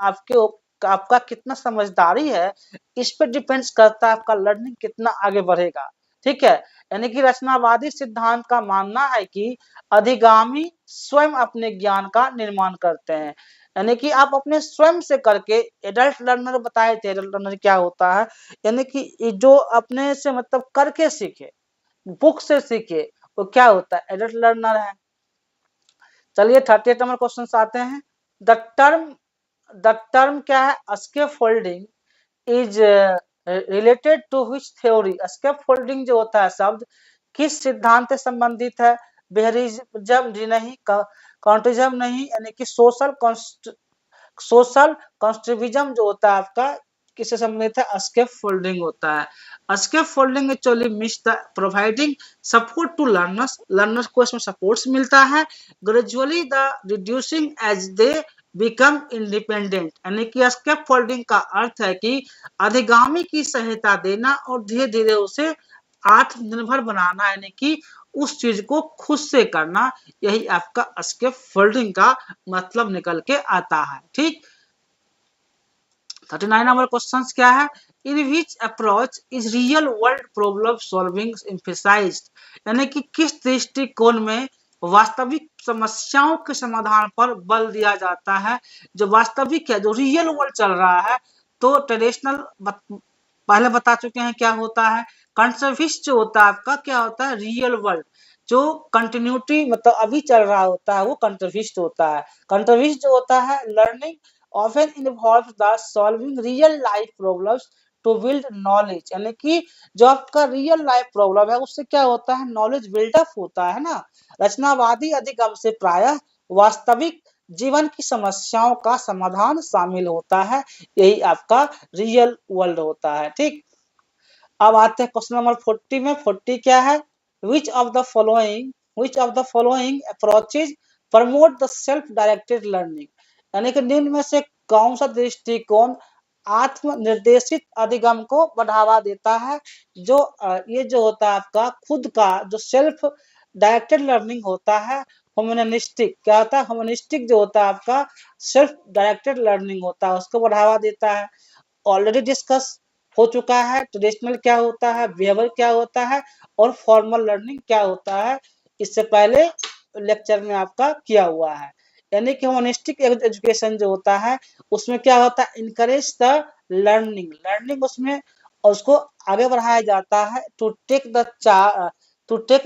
आपका कितना समझदारी है इस पे डिपेंड्स करता है आपका लर्निंग कितना आगे बढ़ेगा। ठीक है, यानी कि रचनावादी सिद्धांत का मानना है कि अधिगामी स्वयं अपने ज्ञान का निर्माण करते हैं, यानी कि आप अपने स्वयं से करके। एडल्ट लर्नर बताए थे, एडल्ट लर्नर क्या होता है, यानी कि जो अपने से मतलब करके सीखे, बुक से सीखे, वो क्या होता है? एडल्ट लर्नर है। चलिए 38 नंबर क्वेश्चन आते हैं। द टर्म क्या है? Scaffolding is related to which theory? Scaffolding जो होता है शब्द किस सिद्धांत से संबंधित है? बेहरिज्म, जी नहीं। कॉन्टिज्म नहीं, यानी कि सोशल कॉन्स्ट्रिविज्म जो होता है आपका किससे संबंधित है? स्केप फोल्डिंग होता है। Scaffolding actually means the providing support to learners को इसमें सपोर्ट्स मिलता है। Gradually the reducing as they become independent, यानी कि स्केप फोल्डिंग का अर्थ है कि अधिगामी की सहायता देना और धीरे धीरे उसे आत्मनिर्भर बनाना, यानी कि उस चीज को खुद से करना, यही आपका स्केप फोल्डिंग का मतलब निकल के आता है। ठीक, 39 नंबर क्वेश्चन क्या है? In which approach is real world problem solving emphasised, यानी कि किस दृष्टिकोण में वास्तविक समस्याओं के समाधान पर बल दिया जाता है? जो वास्तविक है, जो रियल वर्ल्ड चल रहा है, तो ट्रेडिशनल पहले बता चुके हैं क्या होता है। कंट्रीब्यूशन जो होता है आपका क्या होता है? रियल वर्ल्ड जो कंटिन्यूटी मतलब अभी चल रहा होता है वो कंट्रीब्यूशन होता है। कंट्रीब्यूशन जो होता है learning often involves the solving real life problems to build knowledge, यानी कि जो आपका रियल लाइफ प्रॉब्लम है उससे क्या होता है? नॉलेज बिल्डअप होता है ना। रचनावादी अधिगम से प्रायः वास्तविक जीवन की समस्याओं का समाधान शामिल होता है, यही आपका रियल वर्ल्ड होता है। ठीक, अब आते हैं क्वेश्चन नंबर 40 में। 40 क्या है? Which of the following approaches promote the self directed learning, यानी कि निम्न में से कौन सा दृष्टिकोण आत्म निर्देशित अधिगम को बढ़ावा देता है? जो ये जो होता है आपका खुद का जो सेल्फ डायरेक्टेड लर्निंग होता है, ह्यूमनिस्टिक क्या होता है? ह्यूमनिस्टिक जो होता है आपका सेल्फ डायरेक्टेड लर्निंग होता है, उसको बढ़ावा देता है। ऑलरेडी डिस्कस हो चुका है। ट्रेडिशनल क्या होता है, बिहेवियर क्या होता है और फॉर्मल लर्निंग क्या होता है, इससे पहले लेक्चर में आपका किया हुआ है। यानी कि होलिस्टिक एजुकेशन जो होता है उसमें क्या होता है, इनकरेज द लर्निंग, लर्निंग उसमें और उसको आगे बढ़ाया जाता है to take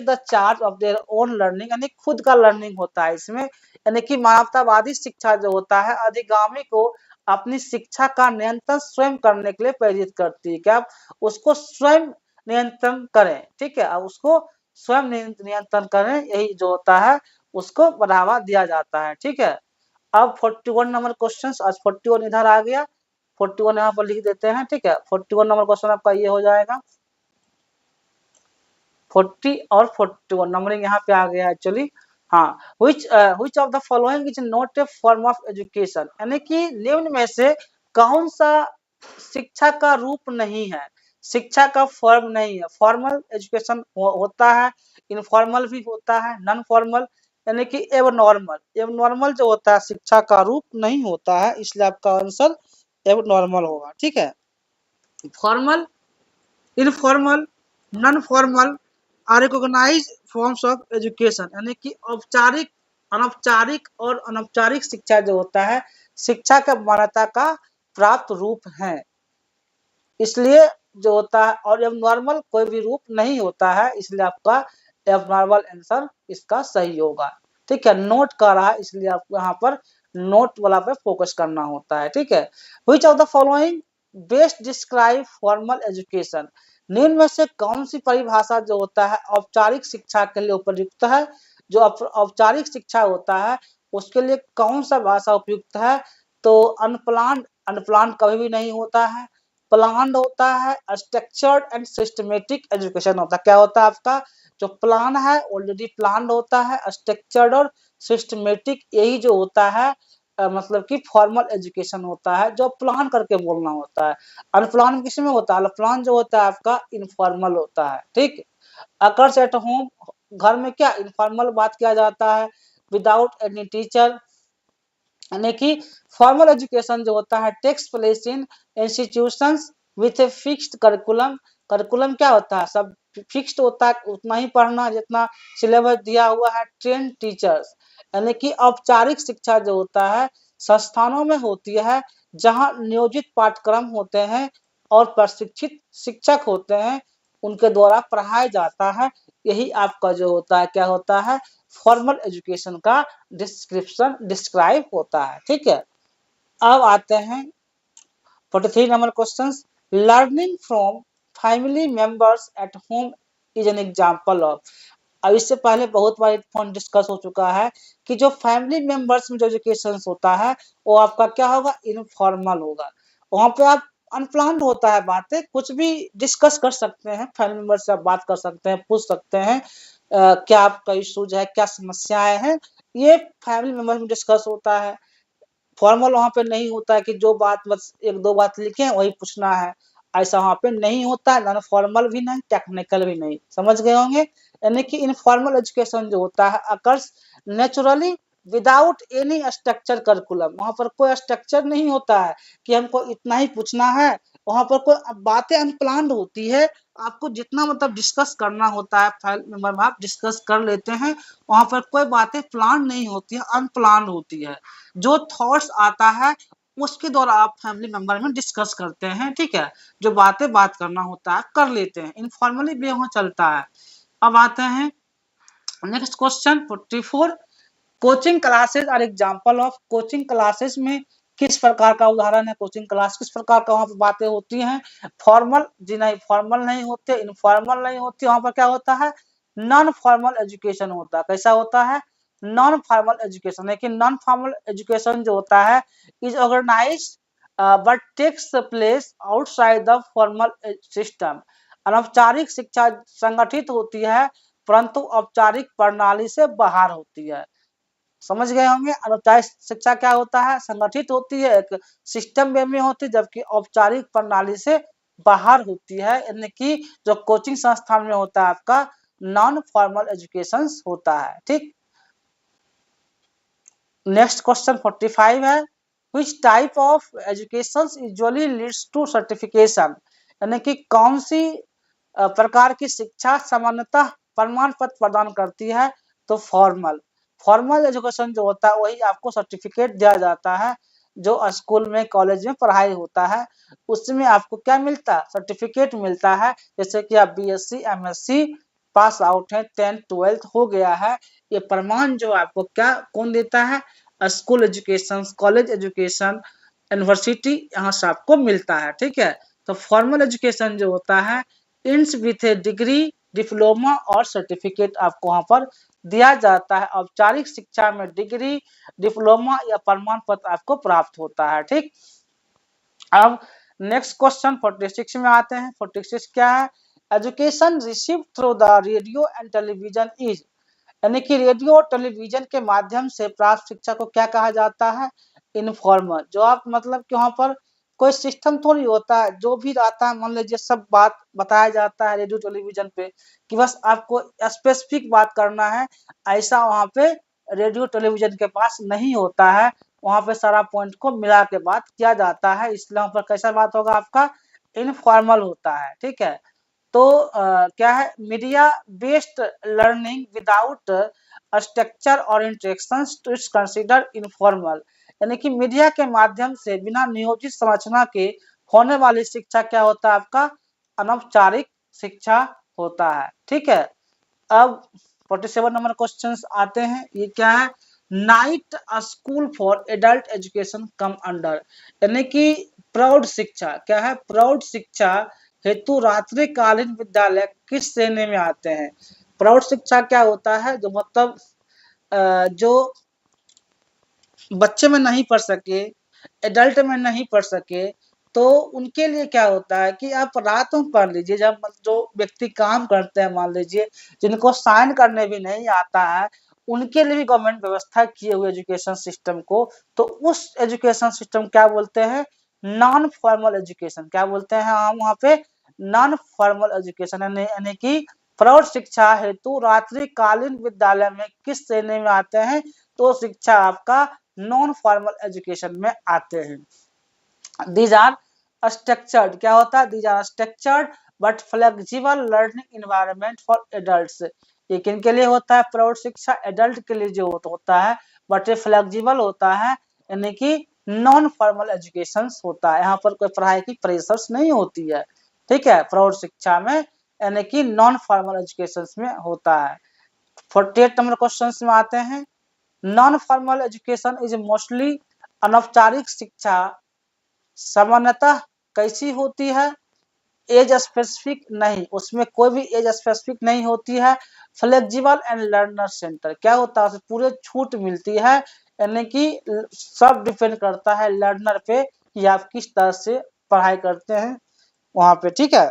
the charge of their own learning, यानी खुद का लर्निंग होता है इसमें। यानी कि मानवतावादी शिक्षा जो होता है अधिगामी को अपनी शिक्षा का नियंत्रण स्वयं करने के लिए प्रेरित करती है, क्या उसको स्वयं नियंत्रण करें, ठीक है, अब उसको स्वयं नियंत्रण करें, यही जो होता है उसको बढ़ावा दिया जाता है, ठीक है। अब 41 नंबर क्वेश्चन, आज 41 इधर आ गया, 41 यहाँ पर लिख देते हैं, ठीक है। 41 नंबर क्वेश्चन आपका ये हो जाएगा, 40 और 41 नंबरिंग यहाँ पे आ गया एक्चुअली। हाँ, which of the following is not a form of education, यानी कि निम्न में से कौन सा शिक्षा का रूप नहीं है, शिक्षा का फॉर्म नहीं है। फॉर्मल एजुकेशन होता है, इनफॉर्मल भी होता है, नॉन फॉर्मल, यानी कि एबनॉर्मल, एबनॉर्मल जो होता है शिक्षा का रूप नहीं होता है, इसलिए आपका आंसर एबनॉर्मल होगा, ठीक है। Formal, informal, non formal are recognise forms of education, यानी कि औपचारिक, अनौपचारिक और अनौपचारिक शिक्षा जो होता है शिक्षा का मान्यता का प्राप्त रूप है, इसलिए जो होता है, और एबनॉर्मल कोई भी रूप नहीं होता है, इसलिए आपका एबनॉर्मल आंसर इसका सही होगा, ठीक है। नोट कर रहा है इसलिए आपको यहाँ पर नोट वाला पे फोकस करना होता है, ठीक है। Which of the following best describe formal education, निम्न में से कौन सी परिभाषा जो होता है औपचारिक शिक्षा के लिए उपयुक्त है, जो औपचारिक शिक्षा होता है उसके लिए कौन सा भाषा उपयुक्त है, तो अनप्लान्ड, अनप्लान्ड कभी भी नहीं होता है, प्लान्ड होता है, स्ट्रक्चर्ड एंड सिस्टमेटिक एजुकेशन होता है। क्या होता है आपका जो प्लान है ऑलरेडी प्लान्ड होता है, स्ट्रक्चर्ड और सिस्टमेटिक यही जो होता है मतलब कि फॉर्मल एजुकेशन होता है, जो प्लान करके बोलना होता है। अनप्लान किस में होता है, अनप्लान जो होता है आपका इनफॉर्मल होता है, ठीक। अकर्स एट होम, घर में क्या इनफॉर्मल बात किया जाता है, विदाउट एनी टीचर, यानी कि फॉर्मल एजुकेशन जो होता है takes place in institutions with a fixed curriculum, curriculum क्या होता है सब फिक्स्ड होता है, उतना ही पढ़ना जितना सिलेबस दिया हुआ है, ट्रेन टीचर्स, यानी कि औपचारिक शिक्षा जो होता है संस्थानों में होती है जहां नियोजित पाठ्यक्रम होते हैं और प्रशिक्षित शिक्षक होते हैं, उनके द्वारा पढ़ाया जाता है, यही आपका जो होता है क्या होता है फॉर्मल एजुकेशन का डिस्क्रिप्शन डिस्क्राइब होता है, ठीक है। अब आते हैं 43 number question, learning from family members at home is an example of, अब इससे पहले बहुत बार पॉइंट डिस्कस हो चुका है कि जो फैमिली मेंबर्स में जो एजुकेशन होता है वो आपका क्या होगा इनफॉर्मल होगा, वहां पे आप अनप्लान्ड होता है, बातें कुछ भी डिस्कस कर सकते हैं, फैमिली मेंबर से आप बात कर सकते हैं, पूछ सकते हैं क्या आपका इश्यूज है, क्या समस्याएं हैं, ये फैमिली मेंबर में डिस्कस होता है। फॉर्मल वहाँ पे नहीं होता है कि जो बात बस एक दो बात लिखे वही पूछना है, ऐसा वहाँ पे नहीं होता है, नॉन फॉर्मल भी नहीं टेक्निकल भी नहीं, समझ गए होंगे। यानी कि इनफॉर्मल एजुकेशन जो होता है occurs naturally without any structure curriculum, वहाँ पर कोई स्ट्रक्चर नहीं होता है कि हमको इतना ही पूछना है, वहाँ पर कोई बातें अनप्लान्ड होती है, आपको जितना मतलब डिस्कस करना होता है फाइल मेंबर में आप डिस्कस कर लेते हैं, वहाँ पर कोई बातें प्लान नहीं होती है, अनप्लान्ड होती है, जो थॉट्स आता है उसके द्वारा आप फैमिली मेंबर में डिस्कस करते हैं, ठीक है, जो बातें बात करना होता है कर लेते हैं, इनफॉर्मली भी वहाँ चलता है। अब आते हैं next question 44, coaching classes are example of, coaching classes में किस प्रकार का उदाहरण है, कोचिंग क्लास किस प्रकार का वहाँ पर बातें होती हैं, फॉर्मल जी नहीं, फॉर्मल नहीं होते, इनफॉर्मल नहीं होती, वहाँ पर क्या होता है नॉन फॉर्मल एजुकेशन होता है, कैसा होता है नॉन फॉर्मल एजुकेशन, लेकिन नॉन फॉर्मल एजुकेशन जो होता है is organised but takes place outside the formal system, अनौपचारिक शिक्षा संगठित होती है परंतु औपचारिक प्रणाली से बाहर होती है, समझ गए होंगे। अनौपचारिक शिक्षा क्या होता है संगठित होती है एक सिस्टम वे में होती है, जबकि औपचारिक प्रणाली से बाहर होती है, यानी कि जो कोचिंग संस्थान में होता है आपका नॉन फॉर्मल एजुकेशन होता है, ठीक। नेक्स्ट क्वेश्चन 45 है, which type of education usually leads to certification, यानी कि कौन सी प्रकार की शिक्षा सामान्यतः प्रमाण पत्र प्रदान करती है, तो फॉर्मल एजुकेशन जो होता है वही आपको सर्टिफिकेट दिया जाता है, जो स्कूल में कॉलेज में पढ़ाई होता है उसमें आपको क्या मिलता है, सर्टिफिकेट मिलता है। जैसे कि आप बीएससी एमएससी पास आउट है, 10th 12th हो गया है, ये प्रमाण जो आपको क्या कौन देता है, school education, college education, university यहाँ से आपको मिलता है। ठीक है, तो फॉर्मल एजुकेशन जो होता है इंस विथ ए डिग्री, डिप्लोमा और सर्टिफिकेट आपको वहां पर दिया जाता है। औपचारिक शिक्षा में डिग्री, डिप्लोमा या प्रमाण पत्र आपको प्राप्त होता है। ठीक, अब नेक्स्ट क्वेश्चन 46 में आते हैं। 46 क्या है, education receive through the radio and television is, यानी कि रेडियो और टेलीविजन के माध्यम से प्राप्त शिक्षा को क्या कहा जाता है, इनफॉर्मल। जो आप मतलब कि वहां पर कोई सिस्टम थोड़ी होता है, जो भी रहता है मान लीजिए सब बात बताया जाता है रेडियो टेलीविजन पे, कि बस आपको स्पेसिफिक बात करना है, ऐसा वहां पे रेडियो टेलीविजन के पास नहीं होता है। वहां पे सारा पॉइंट को मिला के बात किया जाता है, इसलिए वहां पर कैसा बात होगा आपका, इनफॉर्मल होता है। ठीक है, तो क्या है, media based learning without structure और interactions to its consider informal, यानी कि मीडिया के माध्यम से बिना नियोजित संरचना के होने वाली शिक्षा क्या होता है आपका, अनौपचारिक शिक्षा होता है। ठीक है, अब 47 नंबर क्वेश्चन आते हैं, ये क्या है, night school for adult education come under, यानी कि प्रौढ़ शिक्षा क्या है, प्रौढ़ शिक्षा हेतु रात्रिकालीन विद्यालय किस श्रेणी में आते हैं। प्रौढ़ शिक्षा क्या होता है, जो मतलब जो बच्चे में नहीं पढ़ सके, एडल्ट में नहीं पढ़ सके, तो उनके लिए क्या होता है कि आप रात में पढ़ लीजिए। जब जो व्यक्ति काम करते हैं मान लीजिए, जिनको साइन करने भी नहीं आता है, उनके लिए भी गवर्नमेंट व्यवस्था किए हुए एजुकेशन सिस्टम को, तो उस एजुकेशन सिस्टम क्या बोलते हैं, नॉन फॉर्मल एजुकेशन। क्या बोलते हैं हम वहाँ पे, नॉन फॉर्मल एजुकेशन, यानी कि प्रौढ़ शिक्षा हेतु रात्रिकालीन विद्यालय में किस श्रेणी में आते हैं, तो शिक्षा आपका नॉन फॉर्मल एजुकेशन में आते हैं। दीज आर स्ट्रक्चर्ड, क्या होता है, these are structured but flexible learning environment for adults. ये किन के लिए होता है, प्रौढ़ शिक्षा एडल्ट के लिए जो होता है, बट ये फ्लेक्सिबल होता है, यानी कि नॉन फॉर्मल एजुकेशन होता है। यहाँ पर कोई पढ़ाई की प्रेशर्स नहीं होती है। ठीक है, प्रौढ़ शिक्षा में यानी कि नॉन फॉर्मल एजुकेशन में होता है। 48 नंबर क्वेश्चन में आते हैं, non formal education is mostly, अनौपचारिक शिक्षा सामान्यतः कैसी होती है, एज स्पेसिफिक नहीं, उसमें कोई भी एज स्पेसिफिक नहीं होती है। फ्लेक्सिबल एंड लर्नर सेंटर, क्या होता है, पूरे छूट मिलती है, यानी कि सब डिपेंड करता है लर्नर पे कि आप किस तरह से पढ़ाई करते हैं वहां पे। ठीक है,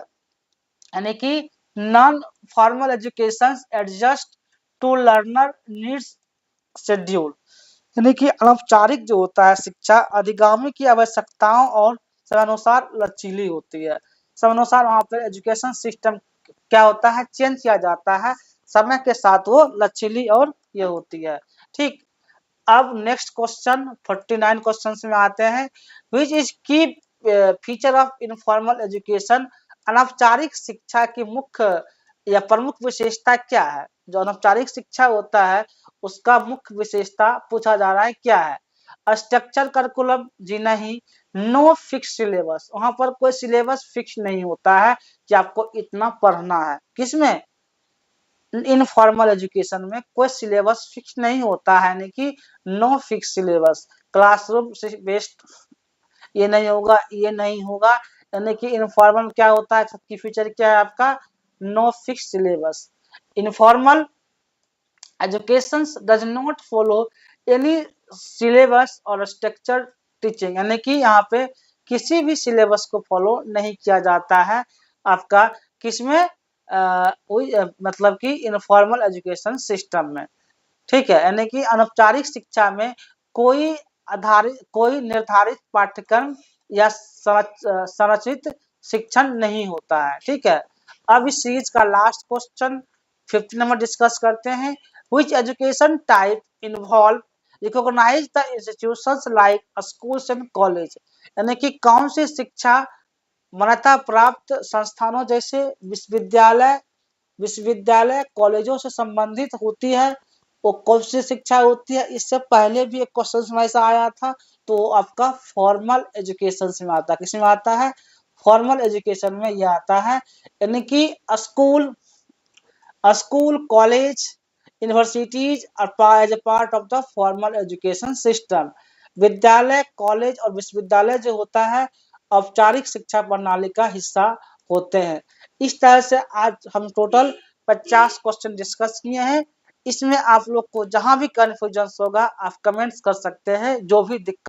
यानी कि non formal education adjust to learner needs schedule, यानी कि अनौपचारिक जो होता है शिक्षा अधिगामी की आवश्यकताओं और समयानुसार लचीली होती है। समयानुसार वहाँ पर एजुकेशन सिस्टम क्या होता है, चेंज किया जाता है, समय के साथ वो लचीली और ये होती है। ठीक, अब नेक्स्ट क्वेश्चन 49 क्वेश्चन में आते हैं, विच इज की फीचर ऑफ इनफॉर्मल एजुकेशन, अनौपचारिक शिक्षा की मुख्य या प्रमुख विशेषता क्या है। जो अनौपचारिक शिक्षा होता है उसका मुख्य विशेषता पूछा जा रहा है क्या है, स्ट्रक्चर करिकुलम जी नहीं, नो फिक्स सिलेबस, वहां पर कोई सिलेबस फिक्स नहीं होता है कि आपको इतना पढ़ना है। किसमें, इनफॉर्मल एजुकेशन में कोई सिलेबस फिक्स नहीं होता है, यानी कि नो फिक्स सिलेबस, क्लासरूम से बेस्ड ये नहीं होगा, ये नहीं होगा, यानी कि इनफॉर्मल क्या होता है, सबकी फीचर क्या है आपका, no fix syllabus. Informal education does not follow any syllabus और स्ट्रक्चर टीचिंग, यानी कि यहाँ पे किसी भी सिलेबस को फॉलो नहीं किया जाता है आपका, किसमें मतलब कि इनफॉर्मल एजुकेशन सिस्टम में। ठीक है, यानी कि अनौपचारिक शिक्षा में कोई निर्धारित पाठ्यक्रम या संरचित शिक्षण नहीं होता है। ठीक है, अब इस सीरीज का लास्ट क्वेश्चन 50 नंबर डिस्कस करते हैं, which education type involve recognise the institutions like schools and college, यानी कि कौन सी शिक्षा मान्यता प्राप्त संस्थानों जैसे विश्वविद्यालय कॉलेजों से संबंधित होती है। वो कौन सी शिक्षा होती है, इससे पहले भी एक क्वेश्चन में ऐसा आया था, तो वो आपका फॉर्मल एजुकेशन में आता है। किसमें आता है? फॉर्मल एजुकेशन में यह आता है, यानी कि school school college universities are as a part of the formal education system. विद्यालय कॉलेज और विश्वविद्यालय जो होता है औपचारिक शिक्षा प्रणाली का हिस्सा होते हैं। इस तरह से आज हम टोटल 50 क्वेश्चन डिस्कस किए हैं। इसमें आप लोग को जहां भी कन्फ्यूजन होगा आप कमेंट्स कर सकते हैं। जो भी दिक्कत